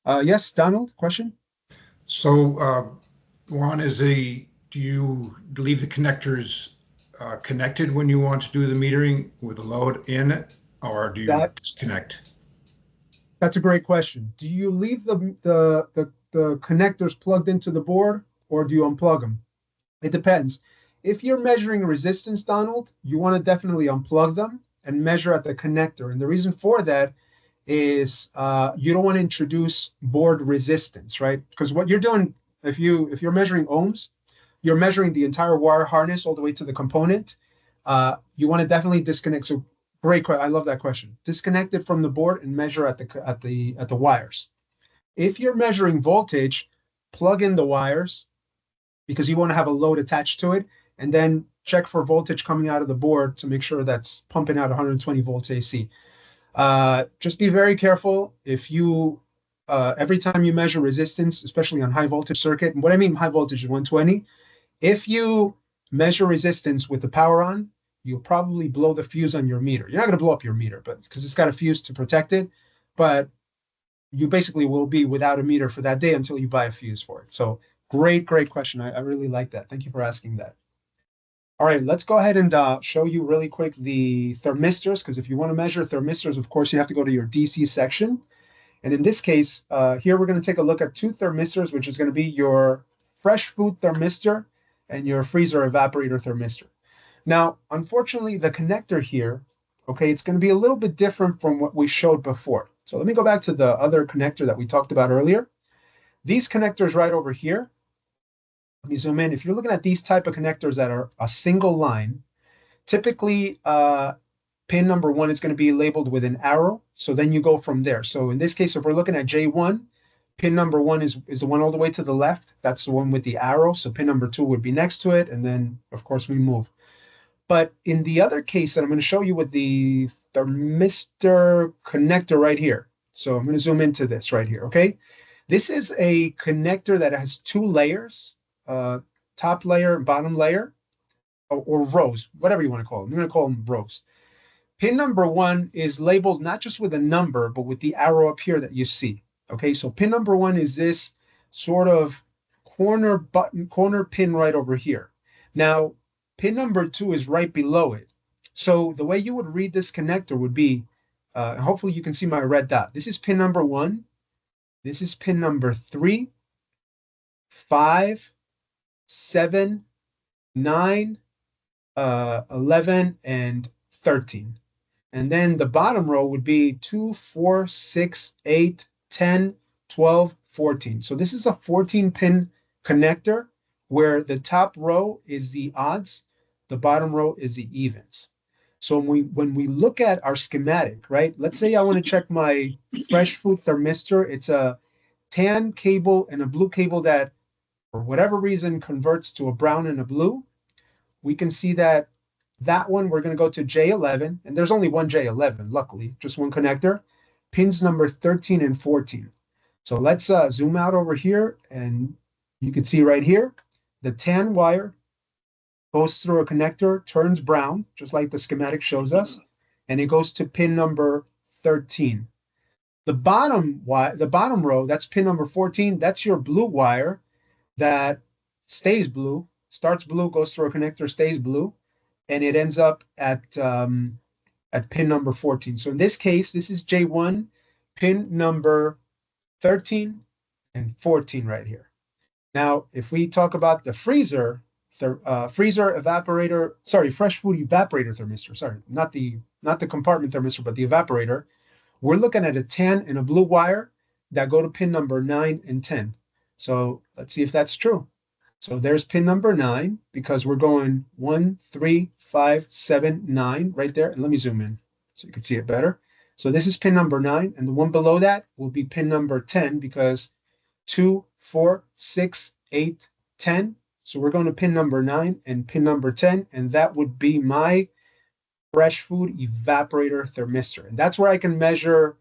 Yes, Donald, question? So Juan, do you leave the connectors connected when you want to do the metering with a load in it, or do you disconnect? That's a great question. Do you leave the connectors plugged into the board, or do you unplug them? It depends. If you're measuring resistance, Donald, you want to definitely unplug them and measure at the connector. And the reason for that is you don't want to introduce board resistance, right? Because what you're doing, if you're measuring ohms, you're measuring the entire wire harness all the way to the component. You want to definitely disconnect. So great question. I love that question. Disconnect it from the board and measure at the wires. If you're measuring voltage, plug in the wires because you want to have a load attached to it, and then check for voltage coming out of the board to make sure that's pumping out 120 volts AC. Just be very careful if you every time you measure resistance, especially on high voltage circuit. And what I mean high voltage is 120. If you measure resistance with the power on, you'll probably blow the fuse on your meter. You're not going to blow up your meter, but because it's got a fuse to protect it, but you basically will be without a meter for that day until you buy a fuse for it. So great question. I really like that. Thank you for asking that. All right, let's go ahead and show you really quick the thermistors, because if you want to measure thermistors, of course, you have to go to your DC section. And in this case, here we're going to take a look at two thermistors, which is going to be your fresh food thermistor and your freezer evaporator thermistor. Now, unfortunately, the connector here, okay, it's going to be a little bit different from what we showed before. So let me go back to the other connector that we talked about earlier. These connectors right over here, let me zoom in. If you're looking at these type of connectors that are a single line, typically pin number 1 is going to be labeled with an arrow. So then you go from there. So in this case, if we're looking at J1, pin number 1 is the one all the way to the left. That's the one with the arrow. So pin number 2 would be next to it. And then, of course, we move. But in the other case that I'm going to show you with the thermistor connector right here. So I'm going to zoom into this right here, okay? This is a connector that has 2 layers, top layer and bottom layer, or rows, whatever you want to call them. I'm going to call them rows. Pin number 1 is labeled not just with a number, but with the arrow up here that you see. Okay, so pin number 1 is this sort of corner pin right over here. Now, pin number 2 is right below it. So the way you would read this connector would be, hopefully you can see my red dot. This is pin number 1. This is pin number 3, 5, 7, 9, 11, and 13. And then the bottom row would be 2, 4, 6, 8, 10, 12, 14. So this is a 14-pin connector where the top row is the odds, the bottom row is the evens. So when we look at our schematic, right? Let's say I want to check my fresh food thermistor. It's a tan cable and a blue cable that, for whatever reason, converts to a brown and a blue. We can see that one, we're going to go to J11, and there's only one J11, luckily, just one connector, pins number 13 and 14. So let's zoom out over here, and you can see right here, the tan wire goes through a connector, turns brown, just like the schematic shows us, and it goes to pin number 13. The bottom row, that's pin number 14, that's your blue wire that stays blue, starts blue, goes through a connector, stays blue, and it ends up at pin number 14. So in this case, this is J1, pin number 13 and 14 right here. Now, if we talk about the fresh food evaporator thermistor, sorry, not the compartment thermistor, but the evaporator, we're looking at a tan and a blue wire that go to pin number 9 and 10. So let's see if that's true. So there's pin number 9 because we're going 1, 3, 5, 7, 9 right there. And let me zoom in so you can see it better. So this is pin number 9, and the one below that will be pin number 10 because 2, 4, 6, 8, 10. So we're going to pin number 9 and pin number 10, and that would be my fresh food evaporator thermistor. And that's where I can measure,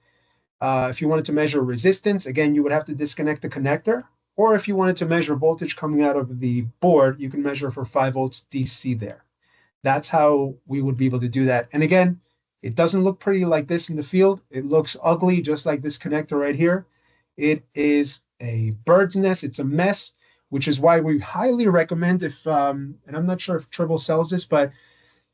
if you wanted to measure resistance, again, you would have to disconnect the connector. Or if you wanted to measure voltage coming out of the board, you can measure for 5 volts DC there. That's how we would be able to do that. And again, it doesn't look pretty like this in the field. It looks ugly, just like this connector right here. It is a bird's nest. It's a mess, which is why we highly recommend if, and I'm not sure if Tribble sells this, but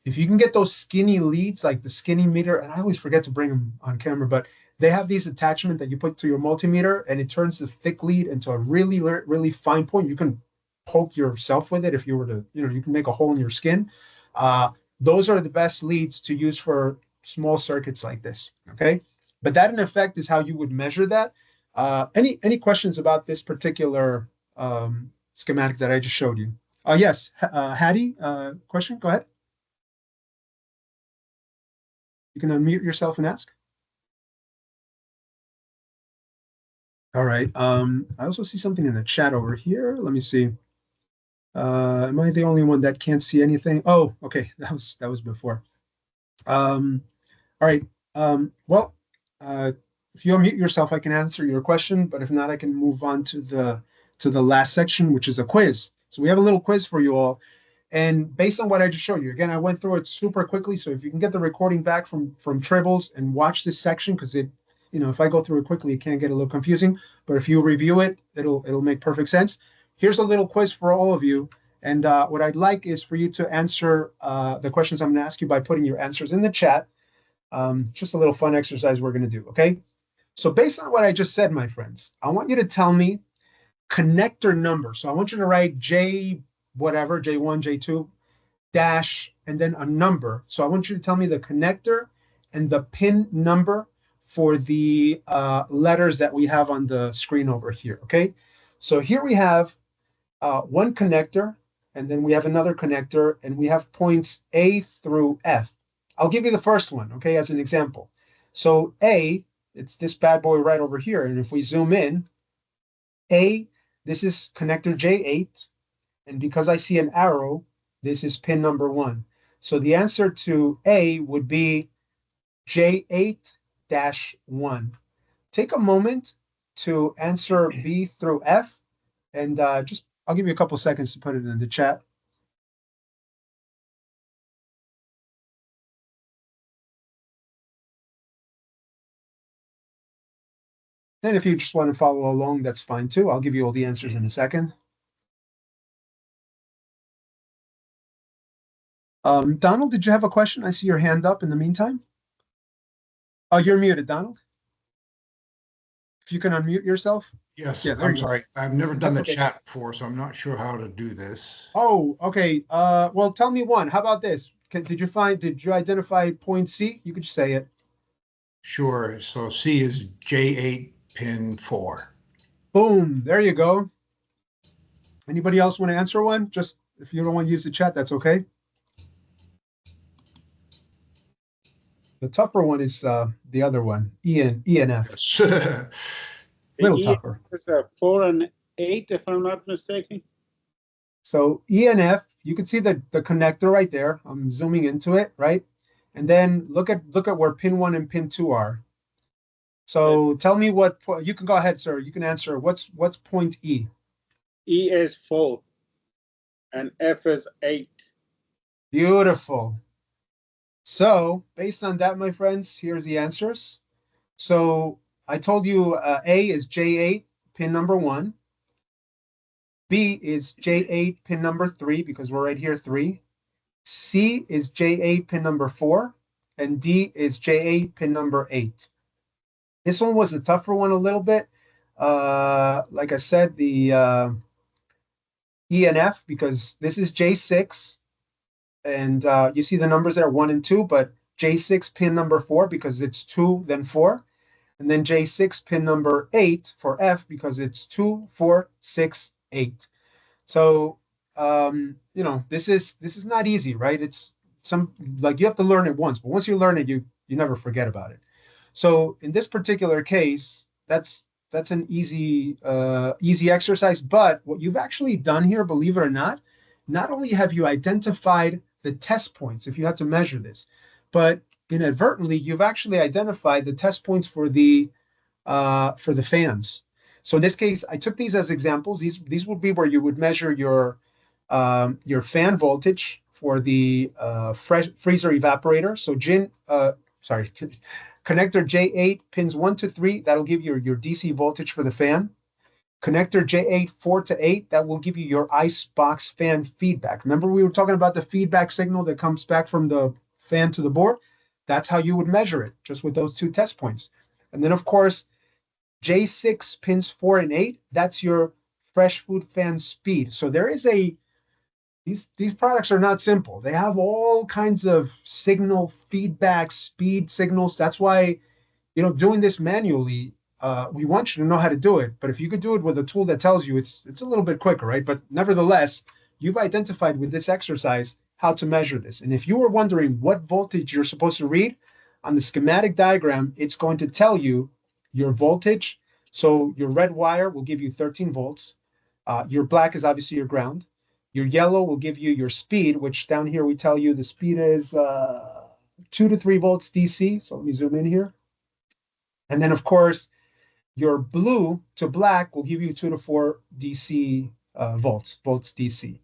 if you can get those skinny leads, like the skinny meter, and I always forget to bring them on camera, but they have these attachments that you put to your multimeter, and it turns the thick lead into a really, really fine point. You can poke yourself with it if you were to, you can make a hole in your skin. Those are the best leads to use for small circuits like this, okay? But that, in effect, is how you would measure that. Any questions about this particular schematic that I just showed you? Yes, Hattie, question? Go ahead. You can unmute yourself and ask. All right. I also see something in the chat over here. Let me see. Am I the only one that can't see anything? Oh, okay. That was before. All right. Well, if you unmute yourself, I can answer your question, but if not, I can move on to the last section, which is a quiz. So we have a little quiz for you all. And based on what I just showed you, again, I went through it super quickly. So if you can get the recording back from Tribbles and watch this section, because it, if I go through it quickly, it can get a little confusing. But if you review it, it'll make perfect sense. Here's a little quiz for all of you. And what I'd like is for you to answer the questions I'm going to ask you by putting your answers in the chat. Just a little fun exercise we're going to do, okay? So based on what I just said, my friends, I want you to tell me connector number. So I want you to write J whatever, J1, J2, dash, and then a number. So I want you to tell me the connector and the pin number for the letters that we have on the screen over here, okay? So here we have one connector, and then we have another connector, and we have points A through F. I'll give you the first one, okay, as an example. So A, it's this bad boy right over here, and if we zoom in, A, this is connector J8, and because I see an arrow, this is pin number 1. So the answer to A would be J8-1. Take a moment to answer B through F, and I'll give you a couple seconds to put it in the chat. Then if you just want to follow along, that's fine too. I'll give you all the answers in a second. Donald, did you have a question? I see your hand up in the meantime. Oh, you're muted, Donald. If you can unmute yourself. Yes, Yeah, I'm sorry. I've never done the That's okay. chat before, so I'm not sure how to do this. Oh, okay. Well, tell me one. How about this? Did you identify point C? You could just say it. Sure. So C is J8 pin 4. Boom. There you go. Anybody else want to answer one? Just if you don't want to use the chat, that's okay. The tougher one is the other one, E and F. Yes. Little The tougher. is a 4 and 8, if I'm not mistaken. So E and F, you can see the connector right there. I'm zooming into it, right? And then look at where pin 1 and pin 2 are. So tell me what you can go ahead, sir. You can answer. What's point E? E is 4 and F is 8. Beautiful. So based on that, my friends, here's the answers. So I told you A is J8, pin number 1. B is J8, pin number 3, because we're right here, 3. C is J8, pin number 4. And D is J8, pin number 8. This one was a tougher one a little bit. Like I said, the E and F, because this is J6. And you see the numbers there, 1 and 2, but J6 pin number 4 because it's 2, then 4. And then J6 pin number 8 for F because it's 2, 4, 6, 8. So, this is not easy, right? It's like you have to learn it once, but once you learn it, you never forget about it. So in this particular case, that's an easy exercise. But what you've actually done here, believe it or not only have you identified the test points, if you had to measure this, but inadvertently, you've actually identified the test points for the fans. So in this case, I took these as examples. These would be where you would measure your fan voltage for the freezer evaporator. So connector J8 pins 1 to 3, that'll give you your DC voltage for the fan. Connector J8 4 to 8, that will give you your icebox fan feedback. Remember we were talking about the feedback signal that comes back from the fan to the board? That's how you would measure it, just with those 2 test points. And then, of course, J6 pins 4 and 8, that's your fresh food fan speed. So there is these products are not simple. They have all kinds of signal feedback, speed signals. That's why, doing this manually, we want you to know how to do it. But if you could do it with a tool that tells you, it's a little bit quicker, right? But nevertheless, you've identified with this exercise how to measure this. And if you were wondering what voltage you're supposed to read, on the schematic diagram, it's going to tell you your voltage. So your red wire will give you 13 volts. Your black is obviously your ground. Your yellow will give you your speed, which down here we tell you the speed is 2 to 3 volts DC. So let me zoom in here. And then, of course, your blue to black will give you 2 to 4 DC volts DC.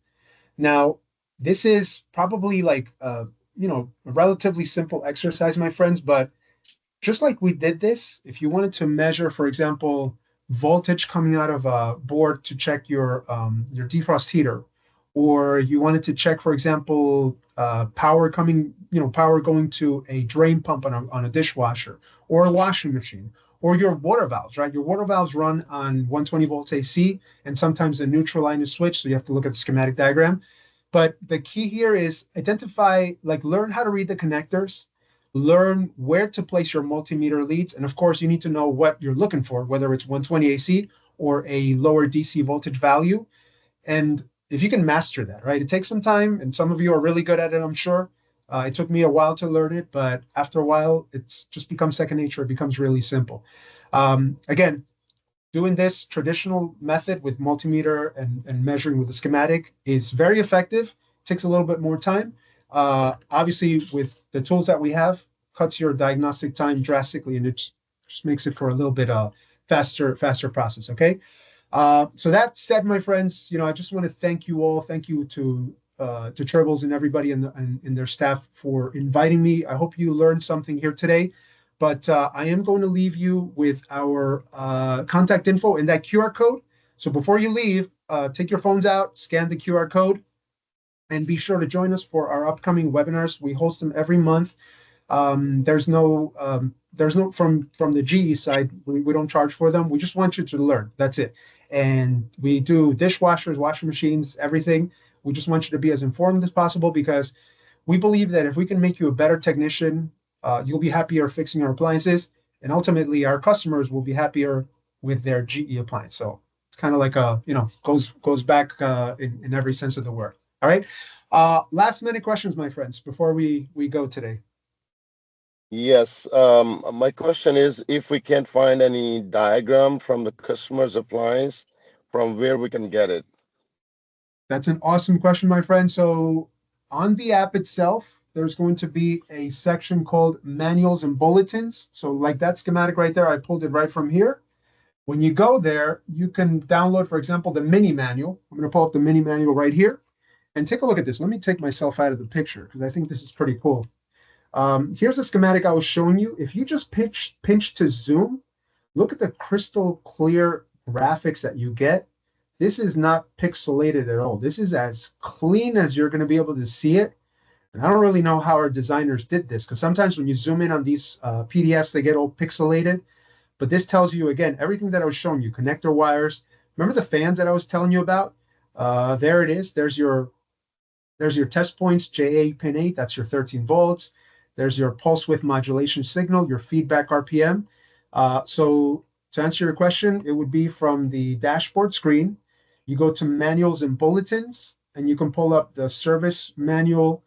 Now, this is probably like a relatively simple exercise, my friends, but just like we did this, if you wanted to measure, for example, voltage coming out of a board to check your defrost heater, or you wanted to check, for example, power going to a drain pump on a dishwasher or a washing machine, or your water valves, right? Your water valves run on 120 volts AC, and sometimes the neutral line is switched, so you have to look at the schematic diagram. But the key here is learn how to read the connectors, learn where to place your multimeter leads, and of course, you need to know what you're looking for, whether it's 120 AC or a lower DC voltage value. And if you can master that, right? It takes some time, and some of you are really good at it, I'm sure. It took me a while to learn it, but after a while, it's just becomes second nature. It becomes really simple. Again, doing this traditional method with multimeter and measuring with the schematic is very effective. It takes a little bit more time. Obviously, with the tools that we have, cuts your diagnostic time drastically, and it just makes it for a little bit faster process. Okay. So that said, my friends, I just want to thank you all. Thank you to Tribbles and everybody and their staff for inviting me. I hope you learned something here today. But I am going to leave you with our contact info and that QR code. So before you leave, take your phones out, scan the QR code, and be sure to join us for our upcoming webinars. We host them every month. There's no from the GE side, we don't charge for them. We just want you to learn. That's it. And we do dishwashers, washing machines, everything. We just want you to be as informed as possible, because we believe that if we can make you a better technician, you'll be happier fixing our appliances, and ultimately our customers will be happier with their GE appliance. So kind of like a, goes back in every sense of the word. All right. Last minute questions, my friends, before we go today. Yes, my question is if we can't find any diagram from the customer's appliance, from where we can get it. That's an awesome question, my friend. So on the app itself, there's going to be a section called manuals and bulletins. So like that schematic right there, I pulled it right from here. When you go there, you can download, for example, the mini manual. I'm going to pull up the mini manual right here and take a look at this. Let me take myself out of the picture because I think this is pretty cool. Here's a schematic I was showing you. If you just pinch to zoom, look at the crystal clear graphics that you get. This is not pixelated at all. This is as clean as you're going to be able to see it. And I don't really know how our designers did this, because sometimes when you zoom in on these PDFs, they get all pixelated. But this tells you, again, everything that I was showing you, connector wires. Remember the fans that I was telling you about? There it is. There's your test points, JA pin 8, that's your 13 volts. There's your pulse width modulation signal, your feedback RPM. So to answer your question, it would be from the dashboard screen. You go to manuals and bulletins, and you can pull up the service manual,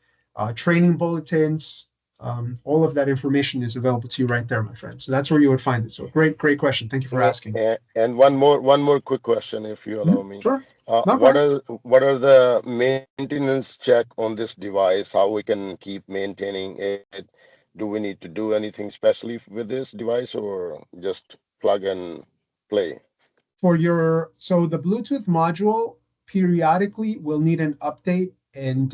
training bulletins. All of that information is available to you right there, my friend. So that's where you would find it. So great question. Thank you for asking. And one more quick question, if you allow me. Sure. What are the maintenance check on this device? How we can keep maintaining it? Do we need to do anything specially with this device, or just plug and play? So the Bluetooth module periodically will need an update, and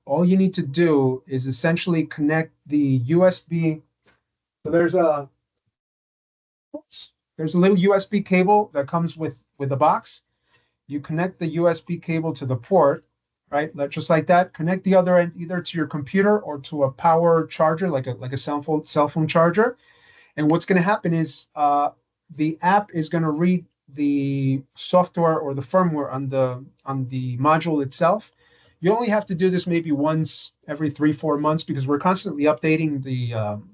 all you need to do is essentially connect the USB. So there's a little USB cable that comes with the box. You connect the USB cable to the port, right? Just like that. Connect the other end either to your computer or to a power charger, like a cell phone charger. And what's going to happen is the app is going to read the software or the firmware on the module itself. You only have to do this maybe once every 3-4 months, because we're constantly updating the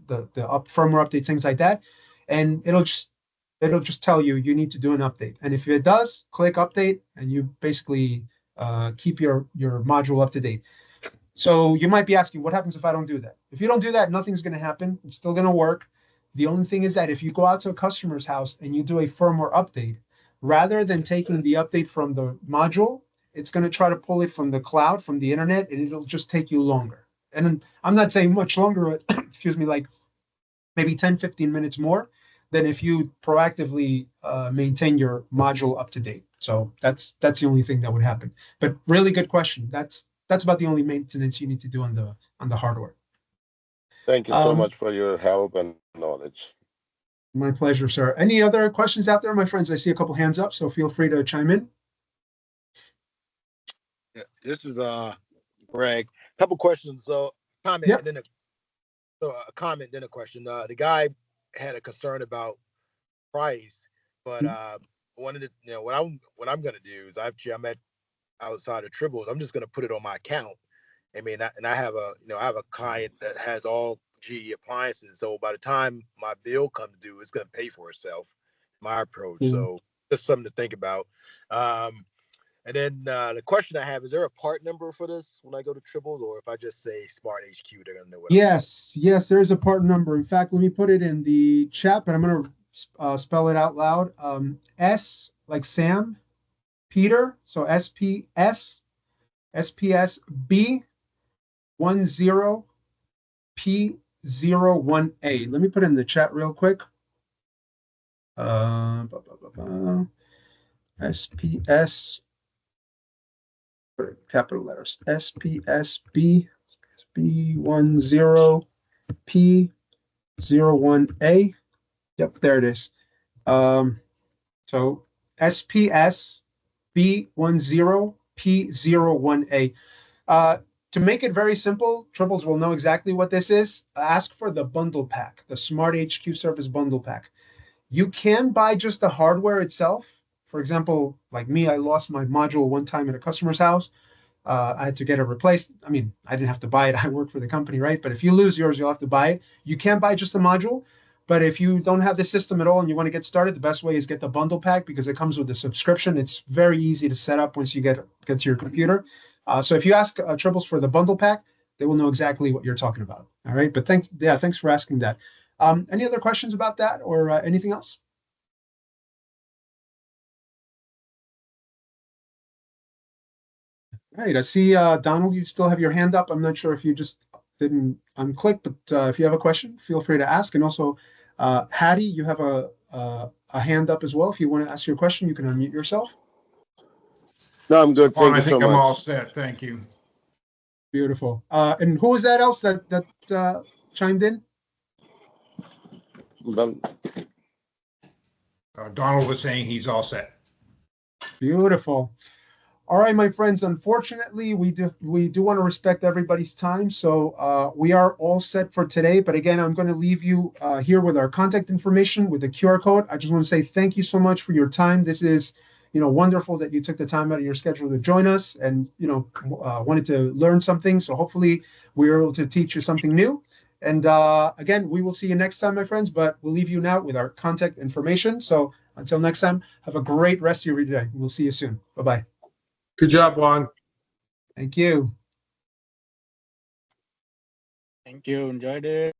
firmware updates, things like that, and it'll just tell you need to do an update. And if it does, click update, and you basically keep your module up to date. So you might be asking, what happens if I don't do that? If you don't do that, nothing's going to happen. It's still going to work. The only thing is that if you go out to a customer's house and you do a firmware update, rather than taking the update from the module, it's going to try to pull it from the cloud, from the internet, and it'll just take you longer. And I'm not saying much longer, but excuse me, like maybe 10-15 minutes more than if you proactively maintain your module up to date. So that's the only thing that would happen. But really good question. That's about the only maintenance you need to do on the hardware. Thank you so much for your help and knowledge. My pleasure, sir. Any other questions out there, my friends? I see a couple hands up, so feel free to chime in. Yeah, this is Greg. Couple questions. So comment, yep. and then a comment, then a question. The guy had a concern about price, but wanted to, what I'm gonna do is I'm at outside of Tribbles. I'm just gonna put it on my account. I mean, I have a client that has all GE appliances. So by the time my bill comes due, it's gonna pay for itself. My approach. So just something to think about. And then the question I have, is there a part number for this when I go to Tribbles, or if I just say SmartHQ, they're gonna know what? Yes, there is a part number. In fact, let me put it in the chat, but I'm gonna spell it out loud. S like Sam, Peter, so SPS B 10 P01A. Let me put it in the chat real quick. SPS, capital letters, SPS B 10 P01A. Yep, there it is. So SPS B10 P01A. To make it very simple, Tribbles will know exactly what this is. Ask for the bundle pack, the SmartHQ Service bundle pack. You can buy just the hardware itself. For example, like me, I lost my module one time at a customer's house. I had to get it replaced. I mean, I didn't have to buy it. I work for the company, right? But if you lose yours, you'll have to buy it. You can buy just the module. But if you don't have the system at all and you want to get started, the best way is get the bundle pack because it comes with a subscription. It's very easy to set up once you get to your computer. So if you ask Tribbles for the bundle pack, they will know exactly what you're talking about. All right. But thanks for asking that. Any other questions about that or anything else? All right. I see, Donald, you still have your hand up. I'm not sure if you just didn't unclick, but if you have a question, feel free to ask. And also, Hattie, you have a hand up as well. If you want to ask your question, you can unmute yourself. No, I'm good. Juan, Thank I you so think I'm much. all set. Thank you. Beautiful. And who was that else that chimed in? Donald was saying he's all set. Beautiful. All right, my friends. Unfortunately, we do want to respect everybody's time, so we are all set for today. But again, I'm going to leave you here with our contact information with the QR code. I just want to say thank you so much for your time. This is, wonderful that you took the time out of your schedule to join us, and wanted to learn something. So hopefully, we were able to teach you something new. And again, we will see you next time, my friends. But we'll leave you now with our contact information. So until next time, have a great rest of your day. We'll see you soon. Bye-bye. Good job, Juan. Thank you. Thank you. Enjoyed it.